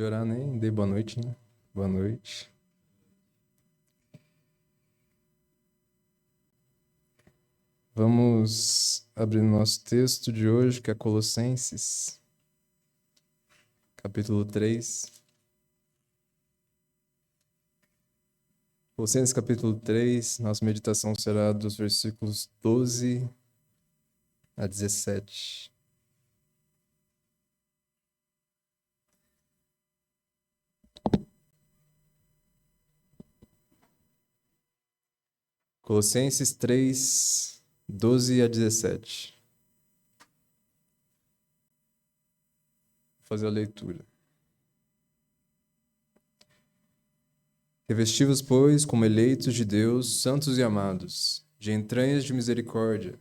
de orar, nem dei boa noite, né? Boa noite. Vamos abrir nosso texto de hoje, que é Colossenses, capítulo 3. Colossenses, capítulo 3, nossa meditação será dos versículos 12 a 17. Colossenses 3, 12 a 17. Vou fazer a leitura. Revesti-vos, pois, como eleitos de Deus, santos e amados, de entranhas de misericórdia,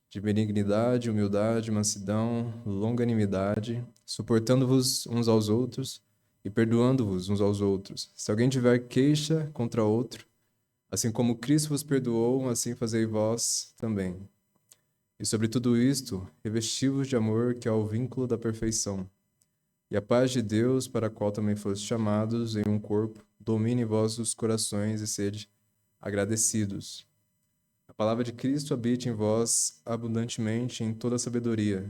de benignidade, humildade, mansidão, longanimidade, suportando-vos uns aos outros e perdoando-vos uns aos outros. Se alguém tiver queixa contra outro, assim como Cristo vos perdoou, assim fazei vós também. E sobre tudo isto, revesti-vos de amor, que é o vínculo da perfeição. E a paz de Deus, para a qual também fostes chamados em um corpo, domine em vossos corações e sede agradecidos. A palavra de Cristo habite em vós abundantemente em toda sabedoria,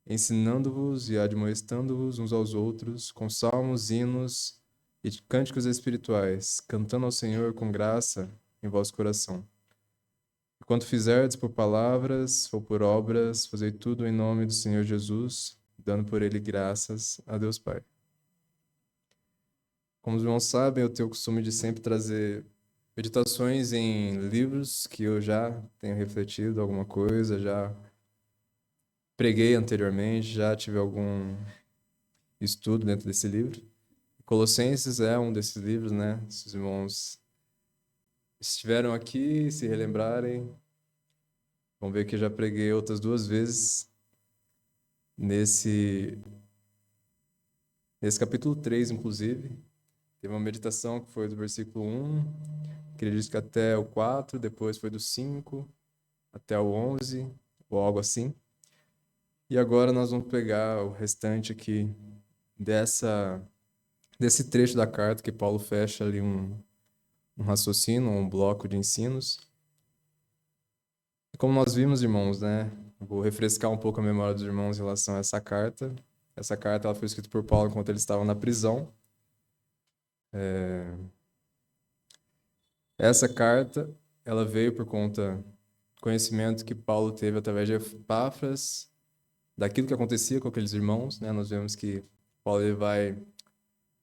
ensinando-vos e admoestando-vos uns aos outros com salmos, hinos e cânticos espirituais, cantando ao Senhor com graça em vosso coração. Enquanto fizerdes por palavras ou por obras, fazei tudo em nome do Senhor Jesus, dando por ele graças a Deus Pai. Como os irmãos sabem, eu tenho o costume de sempre trazer meditações em livros que eu já tenho refletido alguma coisa, já preguei anteriormente, já tive algum estudo dentro desse livro. Colossenses é um desses livros, né? Se os irmãos estiveram aqui, se relembrarem, vão ver que eu já preguei outras 2 vezes nesse capítulo 3, inclusive. Teve uma meditação que foi do versículo 1, que ele diz que até o 4, depois foi do 5 até o 11, ou algo assim. E agora nós vamos pegar o restante aqui desse trecho da carta que Paulo fecha ali um raciocínio, um bloco de ensinos. E como nós vimos, irmãos, né? Vou refrescar um pouco a memória dos irmãos em relação a essa carta. Essa carta ela foi escrita por Paulo enquanto ele estava na prisão. Essa carta ela veio por conta do conhecimento que Paulo teve através de Epáfras, daquilo que acontecia com aqueles irmãos, né? Nós vemos que Paulo ele vai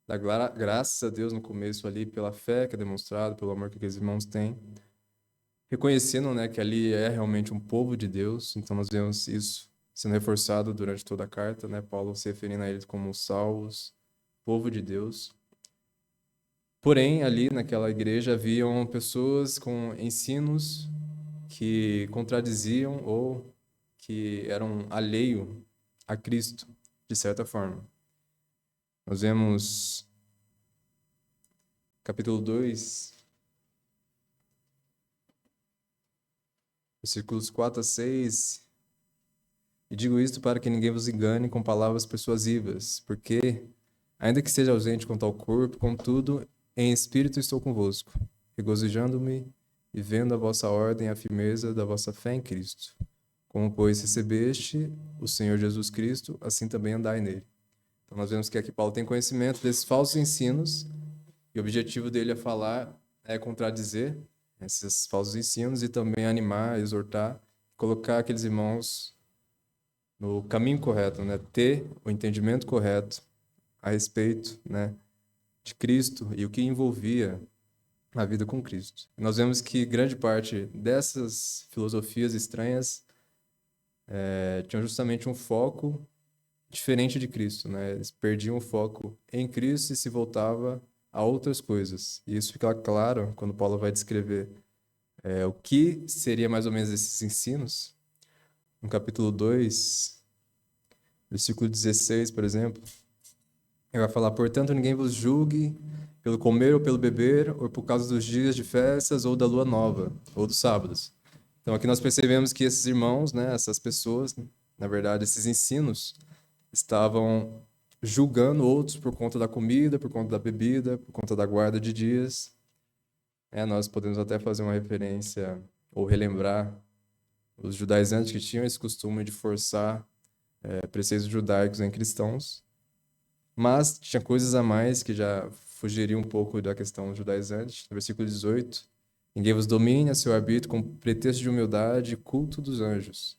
dar graças a Deus no começo ali pela fé que é demonstrada, pelo amor que aqueles irmãos têm, reconhecendo, né, que ali é realmente um povo de Deus. Então nós vemos isso sendo reforçado durante toda a carta, né? Paulo se referindo a eles como salvos, povo de Deus. Porém, ali naquela igreja haviam pessoas com ensinos que contradiziam ou que eram alheio a Cristo, de certa forma. Nós vemos capítulo 2, versículos 4 a 6. E digo isto para que ninguém vos engane com palavras persuasivas, porque, ainda que seja ausente quanto ao corpo, contudo, em espírito estou convosco, regozijando-me e vendo a vossa ordem e a firmeza da vossa fé em Cristo. Como, pois, recebeste o Senhor Jesus Cristo, assim também andai nele. Então, nós vemos que aqui Paulo tem conhecimento desses falsos ensinos, e o objetivo dele é falar, é contradizer esses falsos ensinos e também animar, exortar, colocar aqueles irmãos no caminho correto, né? Ter o entendimento correto a respeito, né, de Cristo e o que envolvia a vida com Cristo. E nós vemos que grande parte dessas filosofias estranhas tinham justamente um foco diferente de Cristo, né? Eles perdiam o foco em Cristo e se voltava a outras coisas. E isso fica claro quando Paulo vai descrever o que seria mais ou menos esses ensinos. No capítulo 2, versículo 16, por exemplo, ele vai falar: portanto, ninguém vos julgue pelo comer ou pelo beber, ou por causa dos dias de festas, ou da lua nova, ou dos sábados. Então, aqui nós percebemos que esses irmãos, né, essas pessoas, na verdade, esses ensinos, estavam julgando outros por conta da comida, por conta da bebida, por conta da guarda de dias. Nós podemos até fazer uma referência ou relembrar os judaizantes que tinham esse costume de forçar preceitos judaicos em cristãos, mas tinha coisas a mais que já fugiriam um pouco da questão judaizante. No versículo 18, ninguém vos domine a seu arbítrio com pretexto de humildade e culto dos anjos.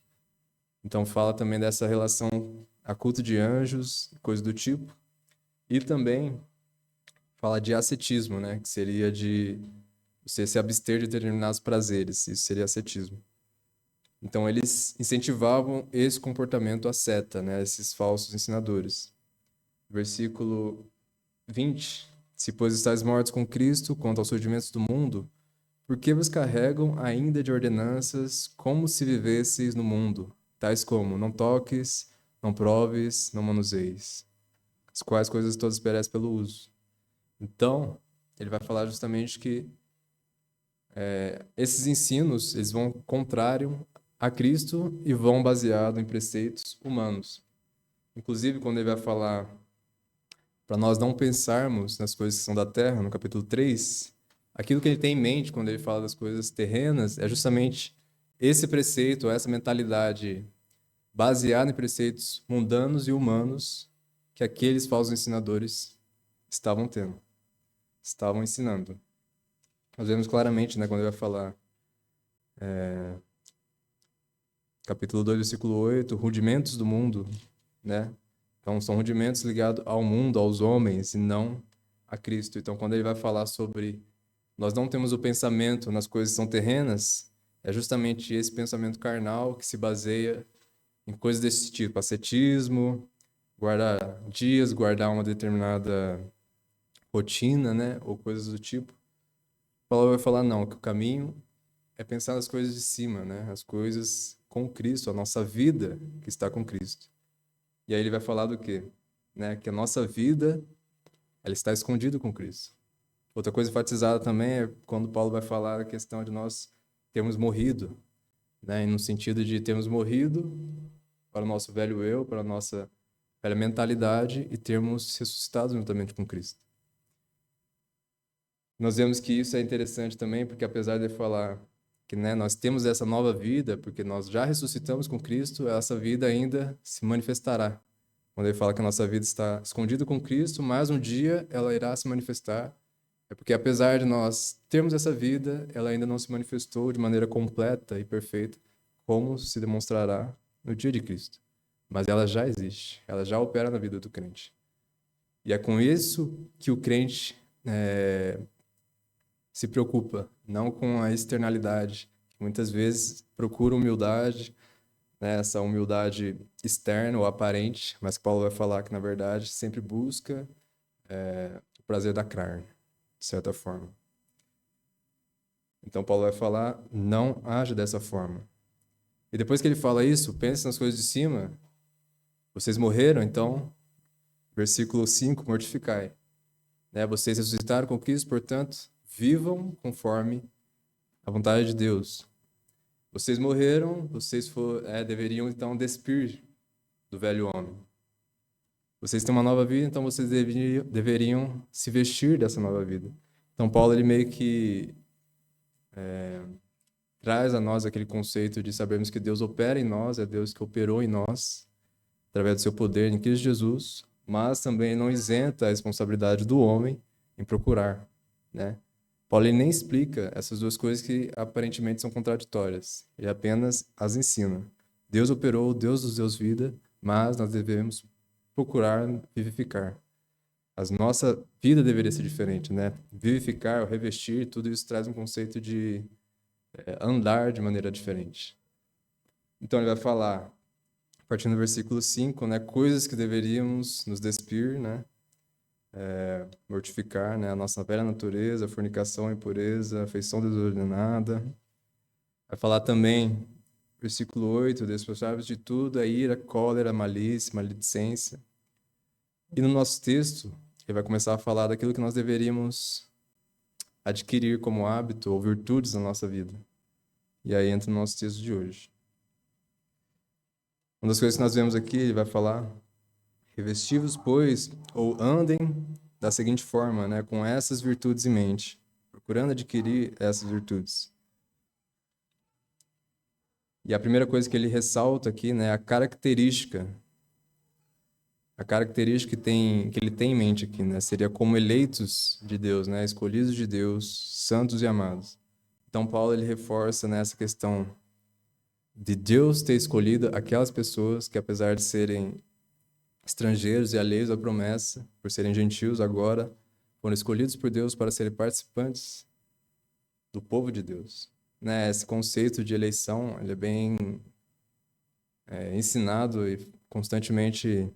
Então fala também dessa relação a culto de anjos, coisa do tipo, e também fala de ascetismo, né, que seria de você se abster de determinados prazeres, isso seria ascetismo. Então eles incentivavam esse comportamento asceta, né, esses falsos ensinadores. Versículo 20. Se, pois, estáis mortos com Cristo quanto aos surgimentos do mundo, por que vos carregam ainda de ordenanças como se vivesseis no mundo, tais como não toques, não proves, não manuseis, as quais coisas todas perecem pelo uso. Então, ele vai falar justamente que esses ensinos, eles vão contrário a Cristo e vão baseado em preceitos humanos. Inclusive, quando ele vai falar para nós não pensarmos nas coisas que são da terra, no capítulo 3, aquilo que ele tem em mente quando ele fala das coisas terrenas é justamente esse preceito, essa mentalidade baseada em preceitos mundanos e humanos que aqueles falsos ensinadores estavam tendo, estavam ensinando. Nós vemos claramente, né, quando ele vai falar, capítulo 2, versículo 8, rudimentos do mundo, né? Então, são rudimentos ligados ao mundo, aos homens, e não a Cristo. Então, quando ele vai falar sobre nós não temos o pensamento nas coisas que são terrenas, é justamente esse pensamento carnal que se baseia em coisas desse tipo, ascetismo, guardar dias, guardar uma determinada rotina, né, ou coisas do tipo. Paulo vai falar não, que o caminho é pensar nas coisas de cima, né, as coisas com Cristo, a nossa vida que está com Cristo. E aí ele vai falar do quê? Né, que a nossa vida ela está escondida com Cristo. Outra coisa enfatizada também é quando Paulo vai falar a questão de nós termos morrido, né? E no sentido de termos morrido para o nosso velho eu, para a nossa velha mentalidade e termos ressuscitado juntamente com Cristo. Nós vemos que isso é interessante também, porque apesar de falar que, né, nós temos essa nova vida, porque nós já ressuscitamos com Cristo, essa vida ainda se manifestará. Quando ele fala que a nossa vida está escondida com Cristo, mas um dia ela irá se manifestar. É porque apesar de nós termos essa vida, ela ainda não se manifestou de maneira completa e perfeita, como se demonstrará no dia de Cristo. Mas ela já existe, ela já opera na vida do crente. E é com isso que o crente se preocupa, não com a externalidade. Muitas vezes procura humildade, né, essa humildade externa ou aparente, mas que Paulo vai falar que, na verdade, sempre busca o prazer da carne, de certa forma. Então, Paulo vai falar, não age dessa forma. E depois que ele fala isso, pense nas coisas de cima. Vocês morreram, então, versículo 5, mortificai. Né? Vocês ressuscitaram com Cristo, portanto, vivam conforme a vontade de Deus. Vocês morreram, deveriam, então, despir do velho homem. Vocês têm uma nova vida, então vocês deveriam se vestir dessa nova vida. Então, Paulo, ele meio que traz a nós aquele conceito de sabermos que Deus opera em nós, é Deus que operou em nós, através do seu poder em Cristo Jesus, mas também não isenta a responsabilidade do homem em procurar, né? Paulo ele nem explica essas duas coisas que aparentemente são contraditórias, ele apenas as ensina. Deus operou, Deus nos deu vida, mas nós devemos procurar vivificar. A nossa vida deveria ser diferente, né? Vivificar, revestir, tudo isso traz um conceito de andar de maneira diferente. Então ele vai falar, a partir do versículo 5, né, coisas que deveríamos nos despir, né, mortificar, né, a nossa velha natureza, fornicação, impureza, afeição desordenada. Vai falar também, versículo 8, despojai-vos de tudo, a ira, cólera, malícia, maledicência. E no nosso texto, ele vai começar a falar daquilo que nós deveríamos adquirir como hábito ou virtudes na nossa vida. E aí entra no nosso texto de hoje. Uma das coisas que nós vemos aqui, ele vai falar Revestivos, pois, ou andem da seguinte forma, né, com essas virtudes em mente, procurando adquirir essas virtudes. E a primeira coisa que ele ressalta aqui, né, a característica que ele tem em mente aqui, né, seria como eleitos de Deus, né, escolhidos de Deus, santos e amados. Então Paulo ele reforça nessa questão de Deus ter escolhido aquelas pessoas que, apesar de serem estrangeiros e alheios à promessa, por serem gentios agora, foram escolhidos por Deus para serem participantes do povo de Deus. Né? Esse conceito de eleição ele é bem ensinado e constantemente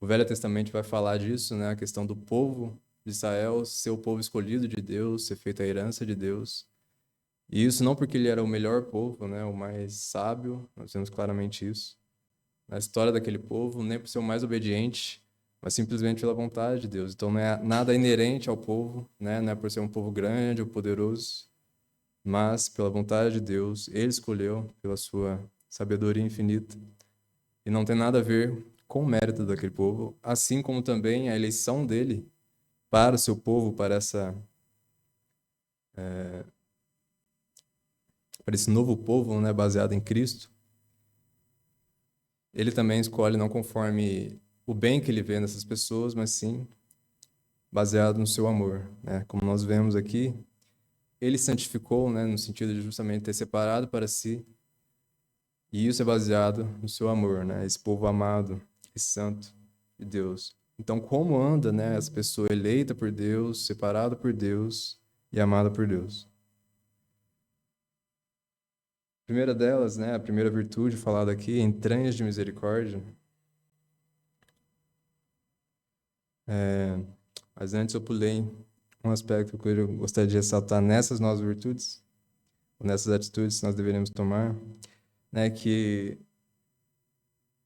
o Velho Testamento vai falar disso, né? A questão do povo de Israel ser o povo escolhido de Deus, ser feita a herança de Deus. E isso não porque ele era o melhor povo, né? O mais sábio, nós vemos claramente isso na história daquele povo, nem por ser o mais obediente, mas simplesmente pela vontade de Deus. Então não é nada inerente ao povo, né? Não é por ser um povo grande ou poderoso, mas pela vontade de Deus, ele escolheu pela sua sabedoria infinita. E não tem nada a ver com o mérito daquele povo, assim como também a eleição dele para o seu povo, para esse novo povo, né, baseado em Cristo. Ele também escolhe não conforme o bem que ele vê nessas pessoas, mas sim baseado no seu amor, né? Como nós vemos aqui, ele santificou, né, no sentido de justamente ter separado para si, e isso é baseado no seu amor, né? Esse povo amado e santo de Deus. Então, como anda, né, essa pessoa eleita por Deus, separada por Deus e amada por Deus? A primeira delas, né, a primeira virtude falada aqui, entranhas de misericórdia. Mas antes eu pulei um aspecto que eu gostaria de ressaltar nessas novas virtudes, ou nessas atitudes que nós deveríamos tomar, né, que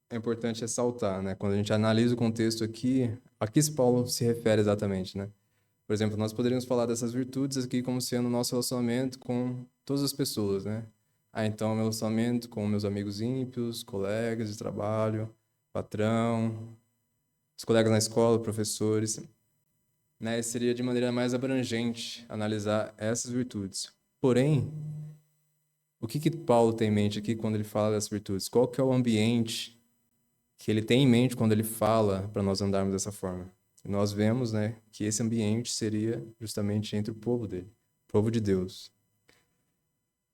é importante ressaltar, né, quando a gente analisa o contexto aqui, a que esse Paulo se refere exatamente, né? Por exemplo, nós poderíamos falar dessas virtudes aqui como sendo o nosso relacionamento com todas as pessoas, né? Ah, então, meu relacionamento com meus amigos ímpios, colegas de trabalho, patrão, os colegas na escola, professores, né? Seria de maneira mais abrangente analisar essas virtudes. Porém, o que Paulo tem em mente aqui quando ele fala dessas virtudes? Qual que é o ambiente que ele tem em mente quando ele fala para nós andarmos dessa forma? E nós vemos, né, que esse ambiente seria justamente entre o povo dele, o povo de Deus.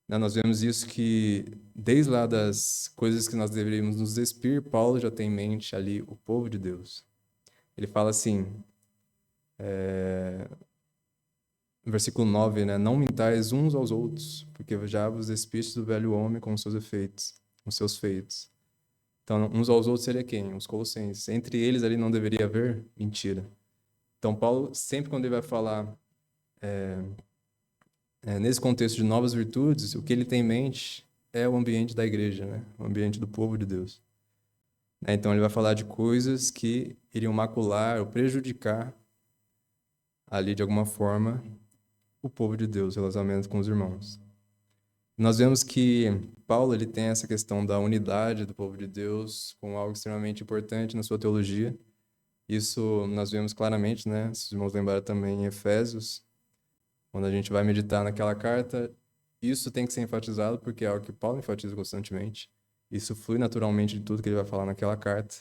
Né, nós vemos isso que, desde lá das coisas que nós deveríamos nos despir, Paulo já tem em mente ali o povo de Deus. Ele fala assim, no versículo 9, né, não mintais uns aos outros, porque já vos despistes do velho homem com os seus efeitos, com os seus feitos. Então, uns aos outros seria quem? Os colossenses. Entre eles ali não deveria haver mentira. Então, Paulo, sempre quando ele vai falar nesse contexto de novas virtudes, o que ele tem em mente é o ambiente da igreja, né? O ambiente do povo de Deus. Então, ele vai falar de coisas que iriam macular ou prejudicar ali, de alguma forma, o povo de Deus, o relacionamento com os irmãos. Nós vemos que Paulo ele tem essa questão da unidade do povo de Deus como algo extremamente importante na sua teologia. Isso nós vemos claramente, né? Se os irmãos lembrarem também em Efésios, quando a gente vai meditar naquela carta, isso tem que ser enfatizado porque é algo que Paulo enfatiza constantemente. Isso flui naturalmente de tudo que ele vai falar naquela carta.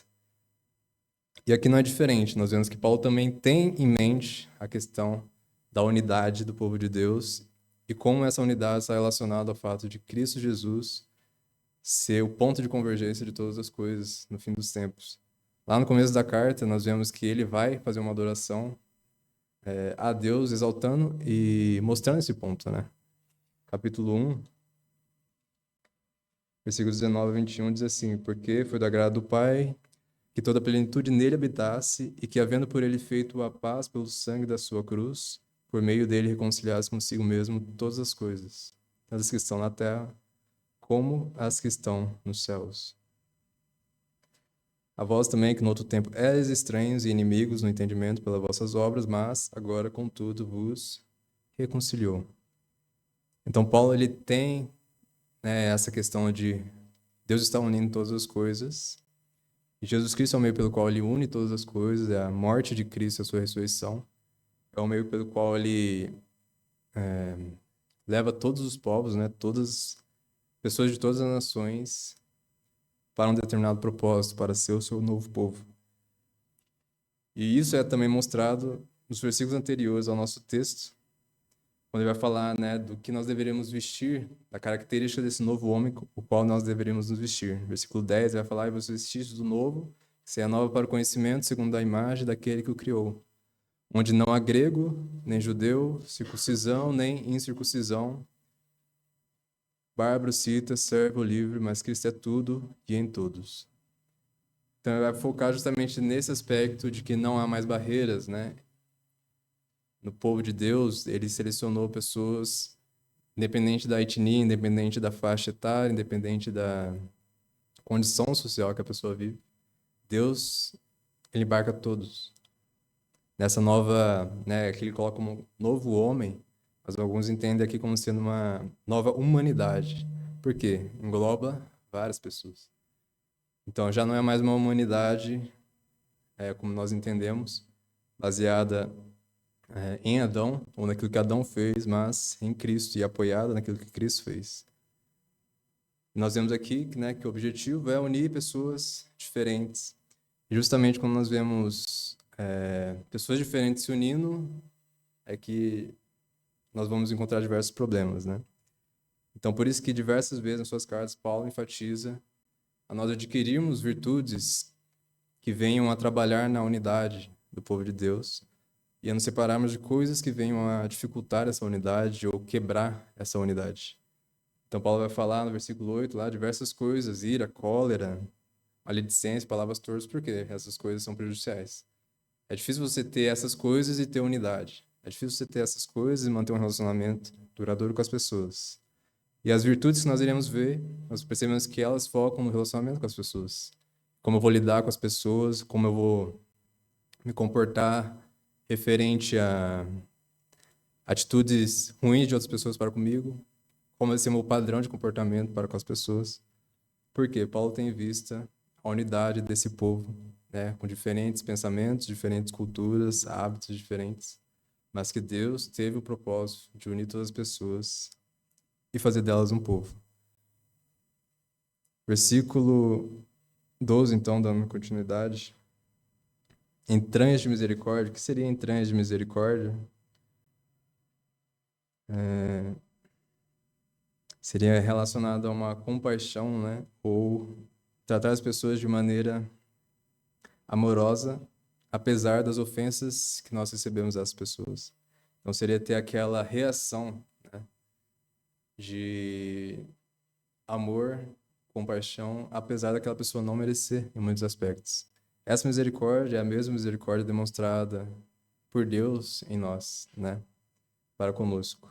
E aqui não é diferente. Nós vemos que Paulo também tem em mente a questão da unidade do povo de Deus e como essa unidade está relacionada ao fato de Cristo Jesus ser o ponto de convergência de todas as coisas no fim dos tempos. Lá no começo da carta, nós vemos que ele vai fazer uma adoração a Deus, exaltando e mostrando esse ponto, né? Capítulo 1, versículos 19 a 21 diz assim: Porque foi do agrado do Pai que toda a plenitude nele habitasse e que, havendo por ele feito a paz pelo sangue da sua cruz, por meio dele reconciliasse consigo mesmo todas as coisas, tanto as que estão na terra como as que estão nos céus. A vós também, que no outro tempo eres estranhos e inimigos no entendimento pelas vossas obras, mas agora, contudo, vos reconciliou. Então, Paulo ele tem, né, essa questão de Deus está unindo todas as coisas E Jesus Cristo é o meio pelo qual ele une todas as coisas, é a morte de Cristo, a sua ressurreição. É o meio pelo qual ele leva todos os povos, né, todas pessoas de todas as nações para um determinado propósito, para ser o seu novo povo. E isso é também mostrado nos versículos anteriores ao nosso texto, quando ele vai falar, né, do que nós deveríamos vestir, da característica desse novo homem, o qual nós deveríamos nos vestir. Versículo 10 ele vai falar: e você vestis do novo, que se renova para o conhecimento, segundo a imagem daquele que o criou, onde não há grego, nem judeu, circuncisão, nem incircuncisão, bárbaro, cita, servo, livre, mas Cristo é tudo e em todos. Então ele vai focar justamente nesse aspecto de que não há mais barreiras, né? No povo de Deus, ele selecionou pessoas, independente da etnia, independente da faixa etária, independente da condição social que a pessoa vive. Deus, ele embarca todos. Nessa nova, né, que ele coloca como novo homem, mas alguns entendem aqui como sendo uma nova humanidade. Por quê? Engloba várias pessoas. Então já não é mais uma humanidade, como nós entendemos, baseada em Adão, ou naquilo que Adão fez, mas em Cristo e apoiada naquilo que Cristo fez. Nós vemos aqui, né, que o objetivo é unir pessoas diferentes. E justamente quando nós vemos pessoas diferentes se unindo, é que nós vamos encontrar diversos problemas, né? Então, por isso que diversas vezes nas suas cartas, Paulo enfatiza a nós adquirirmos virtudes que venham a trabalhar na unidade do povo de Deus e a nos separarmos de coisas que venham a dificultar essa unidade ou quebrar essa unidade. Então, Paulo vai falar no versículo 8 lá diversas coisas: ira, cólera, maledicência, palavras torpes, porque essas coisas são prejudiciais. É difícil você ter essas coisas e ter unidade. É difícil você ter essas coisas e manter um relacionamento duradouro com as pessoas. E as virtudes que nós iremos ver, nós percebemos que elas focam no relacionamento com as pessoas. Como eu vou lidar com as pessoas, como eu vou me comportar referente a atitudes ruins de outras pessoas para comigo, como vai ser meu padrão de comportamento para com as pessoas. Porque Paulo tem em vista a unidade desse povo, né, com diferentes pensamentos, diferentes culturas, hábitos diferentes, mas que Deus teve o propósito de unir todas as pessoas e fazer delas um povo. Versículo 12, então, dando continuidade. Entranhas de misericórdia. O que seria entranhas de misericórdia? Seria relacionado a uma compaixão, né? Ou tratar as pessoas de maneira amorosa, apesar das ofensas que nós recebemos das pessoas. Então, seria ter aquela reação, né, de amor, compaixão, apesar daquela pessoa não merecer em muitos aspectos. Essa misericórdia é a mesma misericórdia demonstrada por Deus em nós, né, para conosco.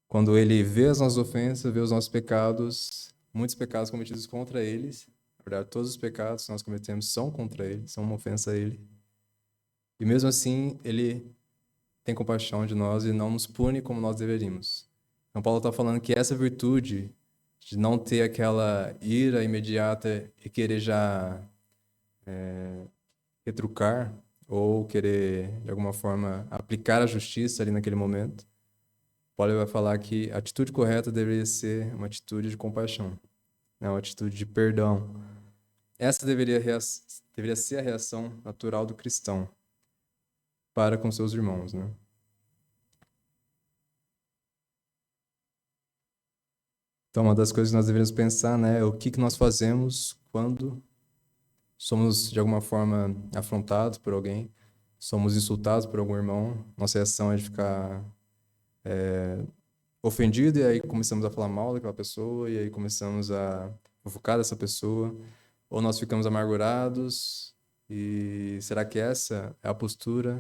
Quando ele vê as nossas ofensas, vê os nossos pecados, muitos pecados cometidos contra eles, na verdade, todos os pecados que nós cometemos são contra ele, são uma ofensa a ele. E mesmo assim, ele tem compaixão de nós e não nos pune como nós deveríamos. Então, Paulo está falando que essa virtude de não ter aquela ira imediata e querer já retrucar ou querer, de alguma forma, aplicar a justiça ali naquele momento, Paulo vai falar que a atitude correta deveria ser uma atitude de compaixão, né? Uma atitude de perdão. Essa deveria ser a reação natural do cristão para com seus irmãos, né? Então, uma das coisas que nós deveríamos pensar, né, é o que nós fazemos quando somos, de alguma forma, afrontados por alguém, somos insultados por algum irmão. Nossa reação é de ficar ofendido e aí começamos a falar mal daquela pessoa e aí começamos a fofocar dessa pessoa. Ou nós ficamos amargurados e será que essa é a postura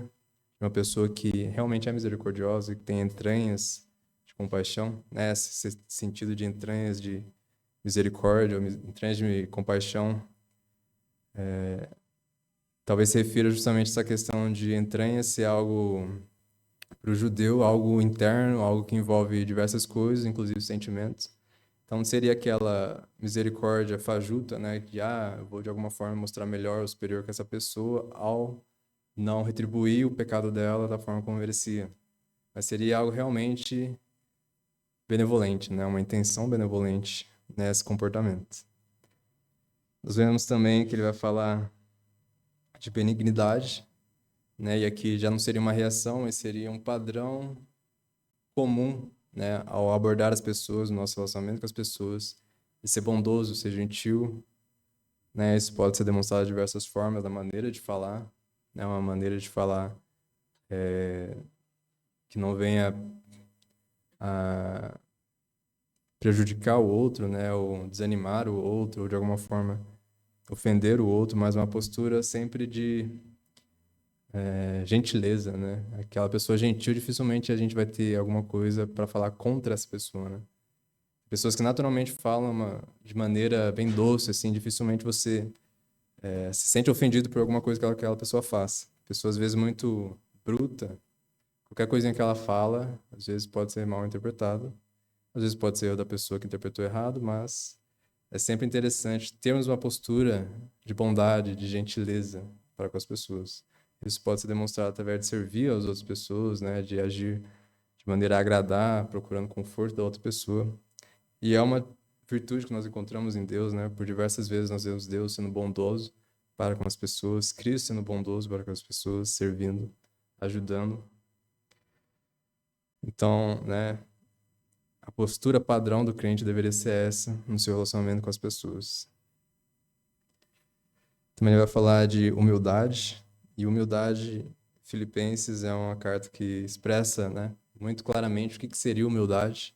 de uma pessoa que realmente é misericordiosa e que tem entranhas de compaixão, né? Esse sentido de entranhas de misericórdia, ou entranhas de compaixão, talvez se refira justamente a essa questão de entranhas ser algo para o judeu, algo interno, algo que envolve diversas coisas, inclusive sentimentos. Então, não seria aquela misericórdia fajuta, né? Que, eu vou de alguma forma mostrar melhor ou superior que essa pessoa ao não retribuir o pecado dela da forma como merecia. Mas seria algo realmente benevolente, né? Uma intenção benevolente nesse comportamento. Nós vemos também que ele vai falar de benignidade, né? E aqui já não seria uma reação, mas seria um padrão comum, né? Ao abordar as pessoas, no nosso relacionamento com as pessoas, de ser bondoso, ser gentil, né? Isso pode ser demonstrado de diversas formas, da maneira de falar, né? Uma maneira de falar que não venha a prejudicar o outro, né? Ou desanimar o outro, ou de alguma forma ofender o outro, mas uma postura sempre de gentileza, né? Aquela pessoa gentil, dificilmente a gente vai ter alguma coisa para falar contra essa pessoa, né? Pessoas que naturalmente falam de maneira bem doce, assim, dificilmente você se sente ofendido por alguma coisa que aquela pessoa faça. Pessoa, às vezes, muito bruta, qualquer coisinha que ela fala, às vezes pode ser mal interpretado, às vezes pode ser eu da pessoa que interpretou errado, mas é sempre interessante termos uma postura de bondade, de gentileza para com as pessoas. Isso pode ser demonstrado através de servir às outras pessoas, né, de agir de maneira a agradar, procurando conforto da outra pessoa. E é uma virtude que nós encontramos em Deus, né? Por diversas vezes nós vemos Deus sendo bondoso para com as pessoas, Cristo sendo bondoso para com as pessoas, servindo, ajudando. Então, né, a postura padrão do crente deveria ser essa no seu relacionamento com as pessoas. Também ele vai falar de humildade, e humildade, Filipenses é uma carta que expressa, né, muito claramente o que seria humildade,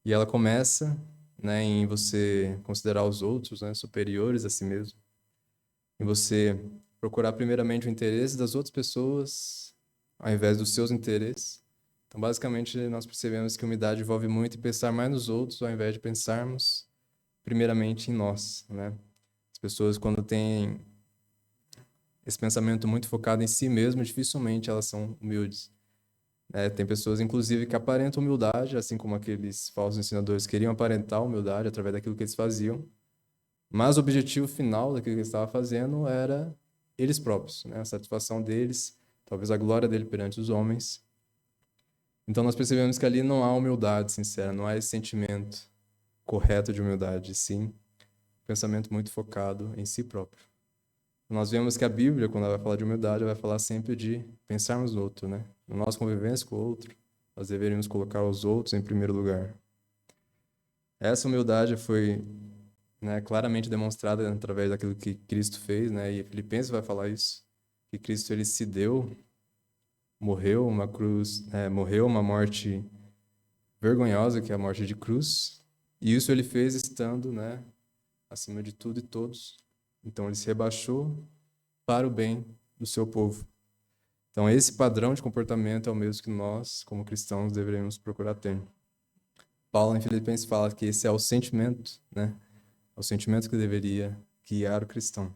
e ela começa, né, em você considerar os outros, né, superiores a si mesmo, em você procurar primeiramente o interesse das outras pessoas ao invés dos seus interesses. Então, basicamente, nós percebemos que humildade envolve muito em pensar mais nos outros ao invés de pensarmos primeiramente em nós, né? As pessoas, quando têm esse pensamento muito focado em si mesmo, dificilmente elas são humildes. Tem pessoas, inclusive, que aparentam humildade, assim como aqueles falsos ensinadores queriam aparentar humildade através daquilo que eles faziam, mas o objetivo final daquilo que eles estavam fazendo era eles próprios, né? A satisfação deles, talvez a glória dele perante os homens. Então nós percebemos que ali não há humildade sincera, não há esse sentimento correto de humildade, sim, um pensamento muito focado em si próprio. Nós vemos que a Bíblia, quando ela vai falar de humildade, ela vai falar sempre de pensarmos no outro, né? Na nossa convivência com o outro, nós deveríamos colocar os outros em primeiro lugar. Essa humildade foi, né, claramente demonstrada através daquilo que Cristo fez, né? E Filipenses vai falar isso, que Cristo ele se deu, morreu uma cruz, morreu uma morte vergonhosa, que é a morte de cruz, e isso ele fez estando, né, acima de tudo e todos. Então ele se rebaixou para o bem do seu povo. Então esse padrão de comportamento é o mesmo que nós, como cristãos, deveríamos procurar ter. Paulo em Filipenses fala que esse é o sentimento, né? É o sentimento que deveria guiar o cristão.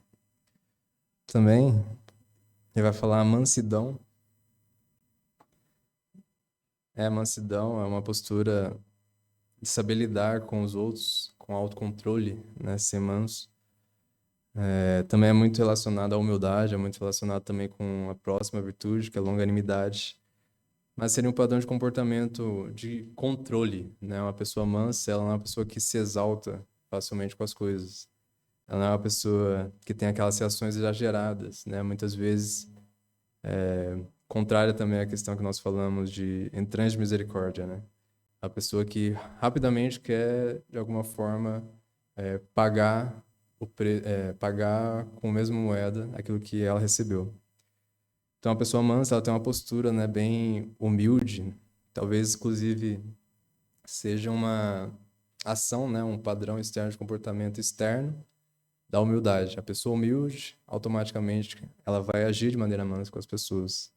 Também ele vai falar a mansidão. A mansidão é uma postura de saber lidar com os outros, com autocontrole, né? Ser manso. Também é muito relacionado à humildade, é muito relacionado também com a próxima virtude, que é a longanimidade. Mas seria um padrão de comportamento de controle, né? Uma pessoa mansa, ela não é uma pessoa que se exalta facilmente com as coisas. Ela não é uma pessoa que tem aquelas reações exageradas, né? Muitas vezes, contrária também à questão que nós falamos de entranhas de misericórdia, né? A pessoa que rapidamente quer, de alguma forma, pagar pagar com a mesma moeda aquilo que ela recebeu. Então, a pessoa mansa, ela tem uma postura, né, bem humilde, talvez, inclusive, seja uma ação, né, um padrão externo de comportamento externo da humildade. A pessoa humilde, automaticamente, ela vai agir de maneira mansa com as pessoas.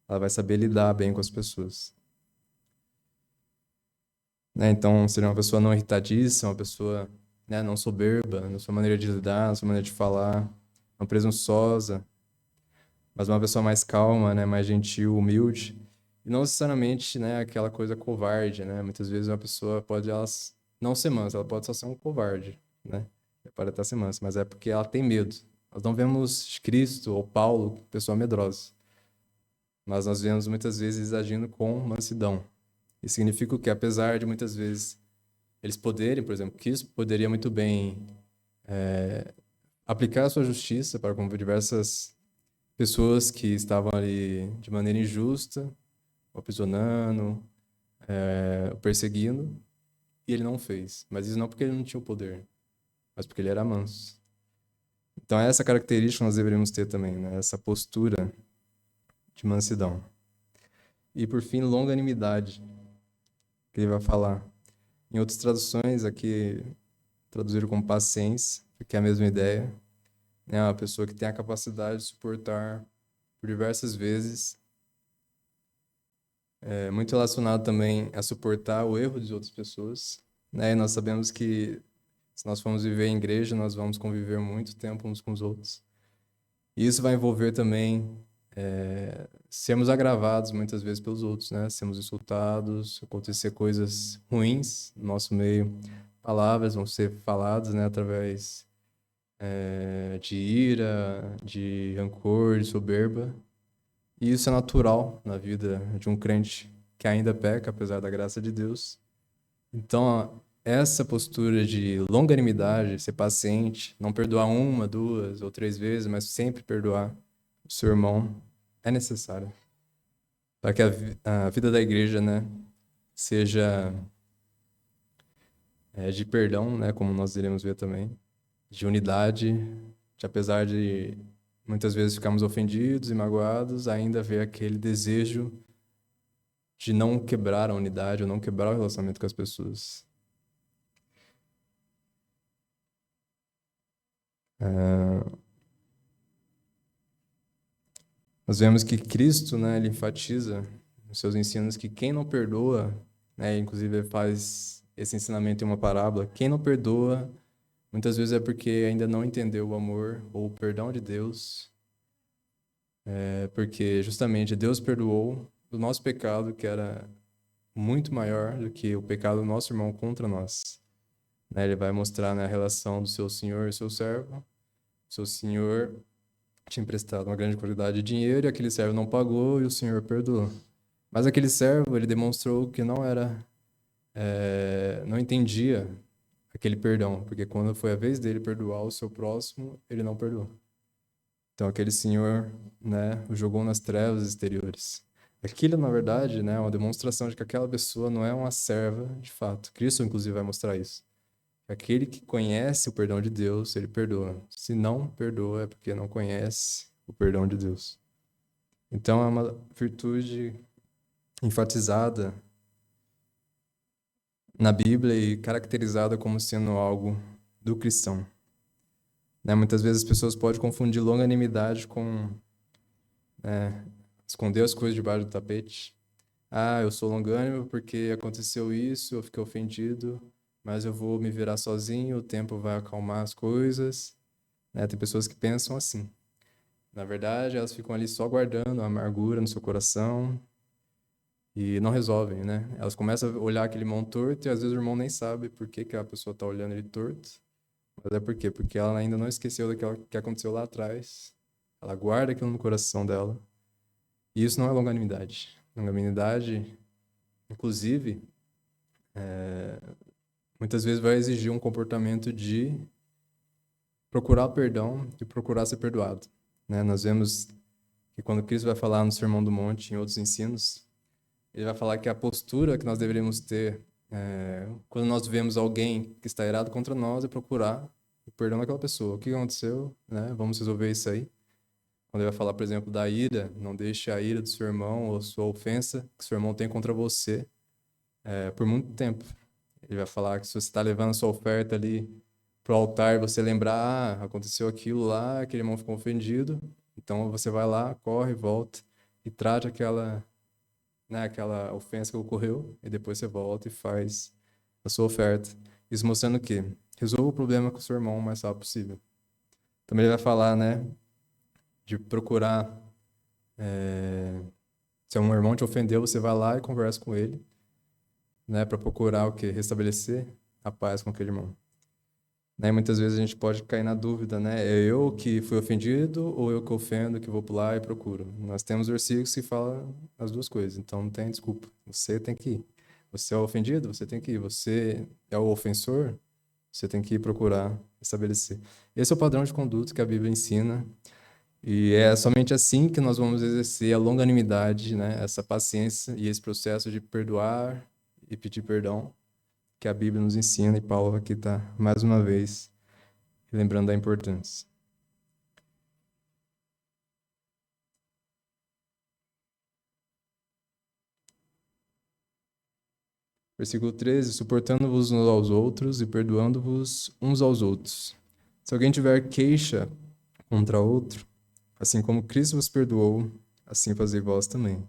Ela vai saber lidar bem com as pessoas. Né? Então, seria uma pessoa não irritadiça, uma pessoa, né, não soberba na sua maneira de lidar, na sua maneira de falar, não presunçosa, mas uma pessoa mais calma, né, mais gentil, humilde, e não necessariamente, né, aquela coisa covarde, né? Muitas vezes uma pessoa pode ela não ser mansa, ela pode só ser um covarde, né? Ela pode até ser mansa, mas é porque ela tem medo. Nós não vemos Cristo ou Paulo, pessoa medrosa, mas nós vemos muitas vezes agindo com mansidão. Isso significa que, apesar de muitas vezes eles poderem, por exemplo, Cristo poderia muito bem aplicar a sua justiça para com diversas pessoas que estavam ali de maneira injusta, o aprisionando, o perseguindo, e ele não fez. Mas isso não porque ele não tinha o poder, mas porque ele era manso. Então, essa característica nós deveríamos ter também, né? Essa postura de mansidão. E, por fim, longanimidade, que ele vai falar. Em outras traduções, aqui traduziram como paciência, porque é a mesma ideia. É uma pessoa que tem a capacidade de suportar por diversas vezes. É muito relacionado também a suportar o erro de outras pessoas, né? E nós sabemos que se nós formos viver em igreja, nós vamos conviver muito tempo uns com os outros. E isso vai envolver também sermos agravados muitas vezes pelos outros, né? Sermos insultados, acontecer coisas ruins no nosso meio. Palavras vão ser faladas, né? Através de ira, de rancor, de soberba. E isso é natural na vida de um crente que ainda peca, apesar da graça de Deus. Então, essa postura de longanimidade, ser paciente, não perdoar uma, duas ou três vezes, mas sempre perdoar o seu irmão, é necessário para que a vida da igreja, né, seja de perdão, né, como nós iremos ver também, de unidade, de apesar de muitas vezes ficarmos ofendidos e magoados, ainda haver aquele desejo de não quebrar a unidade ou não quebrar o relacionamento com as pessoas. Nós vemos que Cristo, né, ele enfatiza nos seus ensinos que quem não perdoa, né, inclusive ele faz esse ensinamento em uma parábola, quem não perdoa, muitas vezes é porque ainda não entendeu o amor ou o perdão de Deus, porque justamente Deus perdoou o nosso pecado, que era muito maior do que o pecado do nosso irmão contra nós. Né, ele vai mostrar, né, a relação do seu senhor e seu servo. O seu senhor tinha emprestado uma grande quantidade de dinheiro e aquele servo não pagou e o senhor perdoou. Mas aquele servo, ele demonstrou que não entendia aquele perdão, porque quando foi a vez dele perdoar o seu próximo, ele não perdoou. Então aquele senhor, né, o jogou nas trevas exteriores. Aquilo, na verdade, né, é uma demonstração de que aquela pessoa não é uma serva de fato. Cristo, inclusive, vai mostrar isso. Aquele que conhece o perdão de Deus, ele perdoa. Se não perdoa, é porque não conhece o perdão de Deus. Então é uma virtude enfatizada na Bíblia e caracterizada como sendo algo do cristão. Né? Muitas vezes as pessoas podem confundir longanimidade com esconder as coisas debaixo do tapete. Ah, eu sou longânimo porque aconteceu isso, eu fiquei ofendido, mas eu vou me virar sozinho, o tempo vai acalmar as coisas. Né? Tem pessoas que pensam assim. Na verdade, elas ficam ali só guardando a amargura no seu coração e não resolvem, né? Elas começam a olhar aquele irmão torto e às vezes o irmão nem sabe por que que a pessoa está olhando ele torto. Mas é por quê? Porque ela ainda não esqueceu daquilo que aconteceu lá atrás. Ela guarda aquilo no coração dela. E isso não é longanimidade. Longanimidade, inclusive, muitas vezes vai exigir um comportamento de procurar perdão e procurar ser perdoado. Né? Nós vemos que quando Cristo vai falar no Sermão do Monte, em outros ensinos, ele vai falar que a postura que nós deveríamos ter quando nós vemos alguém que está irado contra nós é procurar o perdão daquela pessoa. O que aconteceu? Né? Vamos resolver isso aí. Quando ele vai falar, por exemplo, da ira, não deixe a ira do seu irmão ou sua ofensa que seu irmão tem contra você por muito tempo. Ele vai falar que se você está levando a sua oferta ali pro altar, você lembrar, aconteceu aquilo lá, aquele irmão ficou ofendido, então você vai lá, corre, volta e trate aquela ofensa que ocorreu, e depois você volta e faz a sua oferta. Isso mostrando o quê? Resolva o problema com o seu irmão o mais rápido possível. Também ele vai falar, né, de procurar, se um irmão te ofendeu, você vai lá e conversa com ele, né, para procurar o quê? Restabelecer a paz com aquele irmão. Né? E muitas vezes a gente pode cair na dúvida, né? É eu que fui ofendido ou eu que ofendo, que vou pular e procuro? Nós temos versículos que falam as duas coisas, então não tem desculpa. Você tem que ir. Você é o ofendido, você tem que ir. Você é o ofensor, você tem que ir procurar estabelecer. Esse é o padrão de conduta que a Bíblia ensina. E é somente assim que nós vamos exercer a longanimidade, né? Essa paciência e esse processo de perdoar e pedir perdão que a Bíblia nos ensina. E Paulo aqui está, mais uma vez, lembrando da importância. Versículo 13: suportando-vos uns aos outros e perdoando-vos uns aos outros. Se alguém tiver queixa contra outro, assim como Cristo vos perdoou, assim fazei vós também.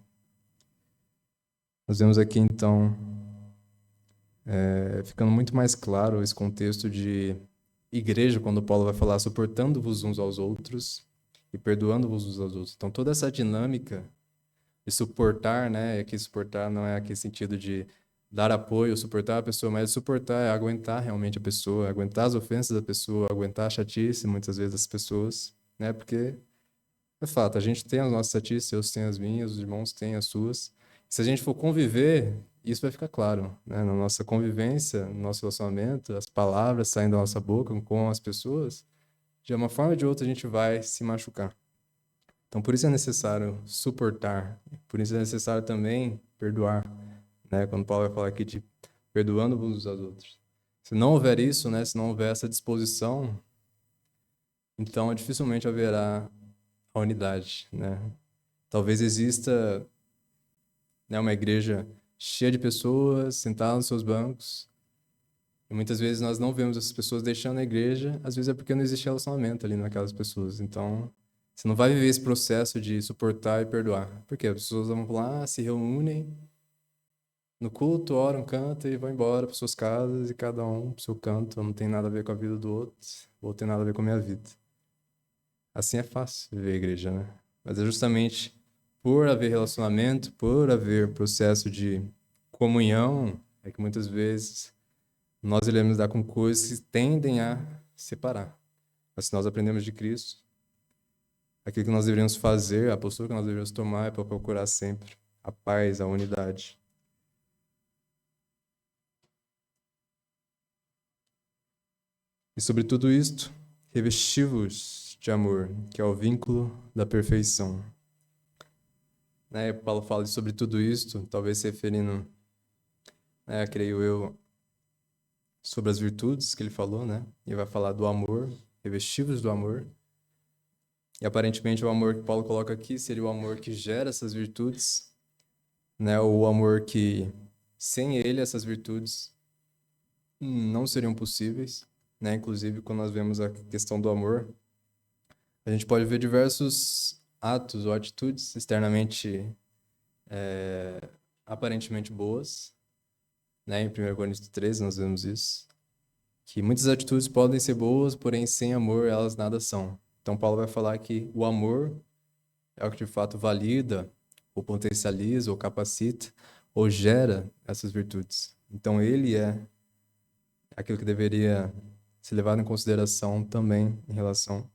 Nós vemos aqui, então, ficando muito mais claro esse contexto de igreja, quando Paulo vai falar suportando-vos uns aos outros e perdoando-vos uns aos outros. Então, toda essa dinâmica de suportar, né? E aqui suportar não é aquele sentido de dar apoio, suportar a pessoa, mas suportar é aguentar realmente a pessoa, aguentar as ofensas da pessoa, aguentar a chatice, muitas vezes, das pessoas, né? Porque, é fato, a gente tem as nossas chatices, eu tenho as minhas, os irmãos têm as suas. Se a gente for conviver, isso vai ficar claro, né? Na nossa convivência, no nosso relacionamento, as palavras saindo da nossa boca com as pessoas, de uma forma ou de outra a gente vai se machucar. Então, por isso é necessário suportar, por isso é necessário também perdoar, né? Quando Paulo vai falar aqui de perdoando uns aos outros. Se não houver isso, né? Se não houver essa disposição, então dificilmente haverá a unidade, né? Talvez exista, né, uma igreja cheia de pessoas sentadas nos seus bancos, e muitas vezes nós não vemos essas pessoas deixando a igreja, às vezes é porque não existe relacionamento ali naquelas pessoas. Então, você não vai viver esse processo de suportar e perdoar. Porque as pessoas vão lá, se reúnem no culto, oram, cantam e vão embora para suas casas e cada um para o seu canto. Não tem nada a ver com a vida do outro, ou tem nada a ver com a minha vida. Assim é fácil viver a igreja, né? Mas é justamente por haver relacionamento, por haver processo de comunhão, é que muitas vezes nós iremos lidar com coisas que tendem a separar. Mas se nós aprendemos de Cristo, aquilo que nós deveríamos fazer, a postura que nós deveríamos tomar é para procurar sempre a paz, a unidade. E sobre tudo isto, revesti-vos de amor, que é o vínculo da perfeição. Né? Paulo fala sobre tudo isto, talvez se referindo, né, creio eu, sobre as virtudes que ele falou, né? E vai falar do amor, revesti-vos do amor. E aparentemente o amor que Paulo coloca aqui seria o amor que gera essas virtudes, né? O amor que, sem ele, essas virtudes não seriam possíveis, né? Inclusive, quando nós vemos a questão do amor, a gente pode ver diversos atos ou atitudes externamente, aparentemente boas, né? Em 1 Coríntios 13 nós vemos isso, que muitas atitudes podem ser boas, porém sem amor elas nada são. Então Paulo vai falar que o amor é o que de fato valida, ou potencializa, ou capacita, ou gera essas virtudes. Então ele é aquilo que deveria ser levado em consideração também em relação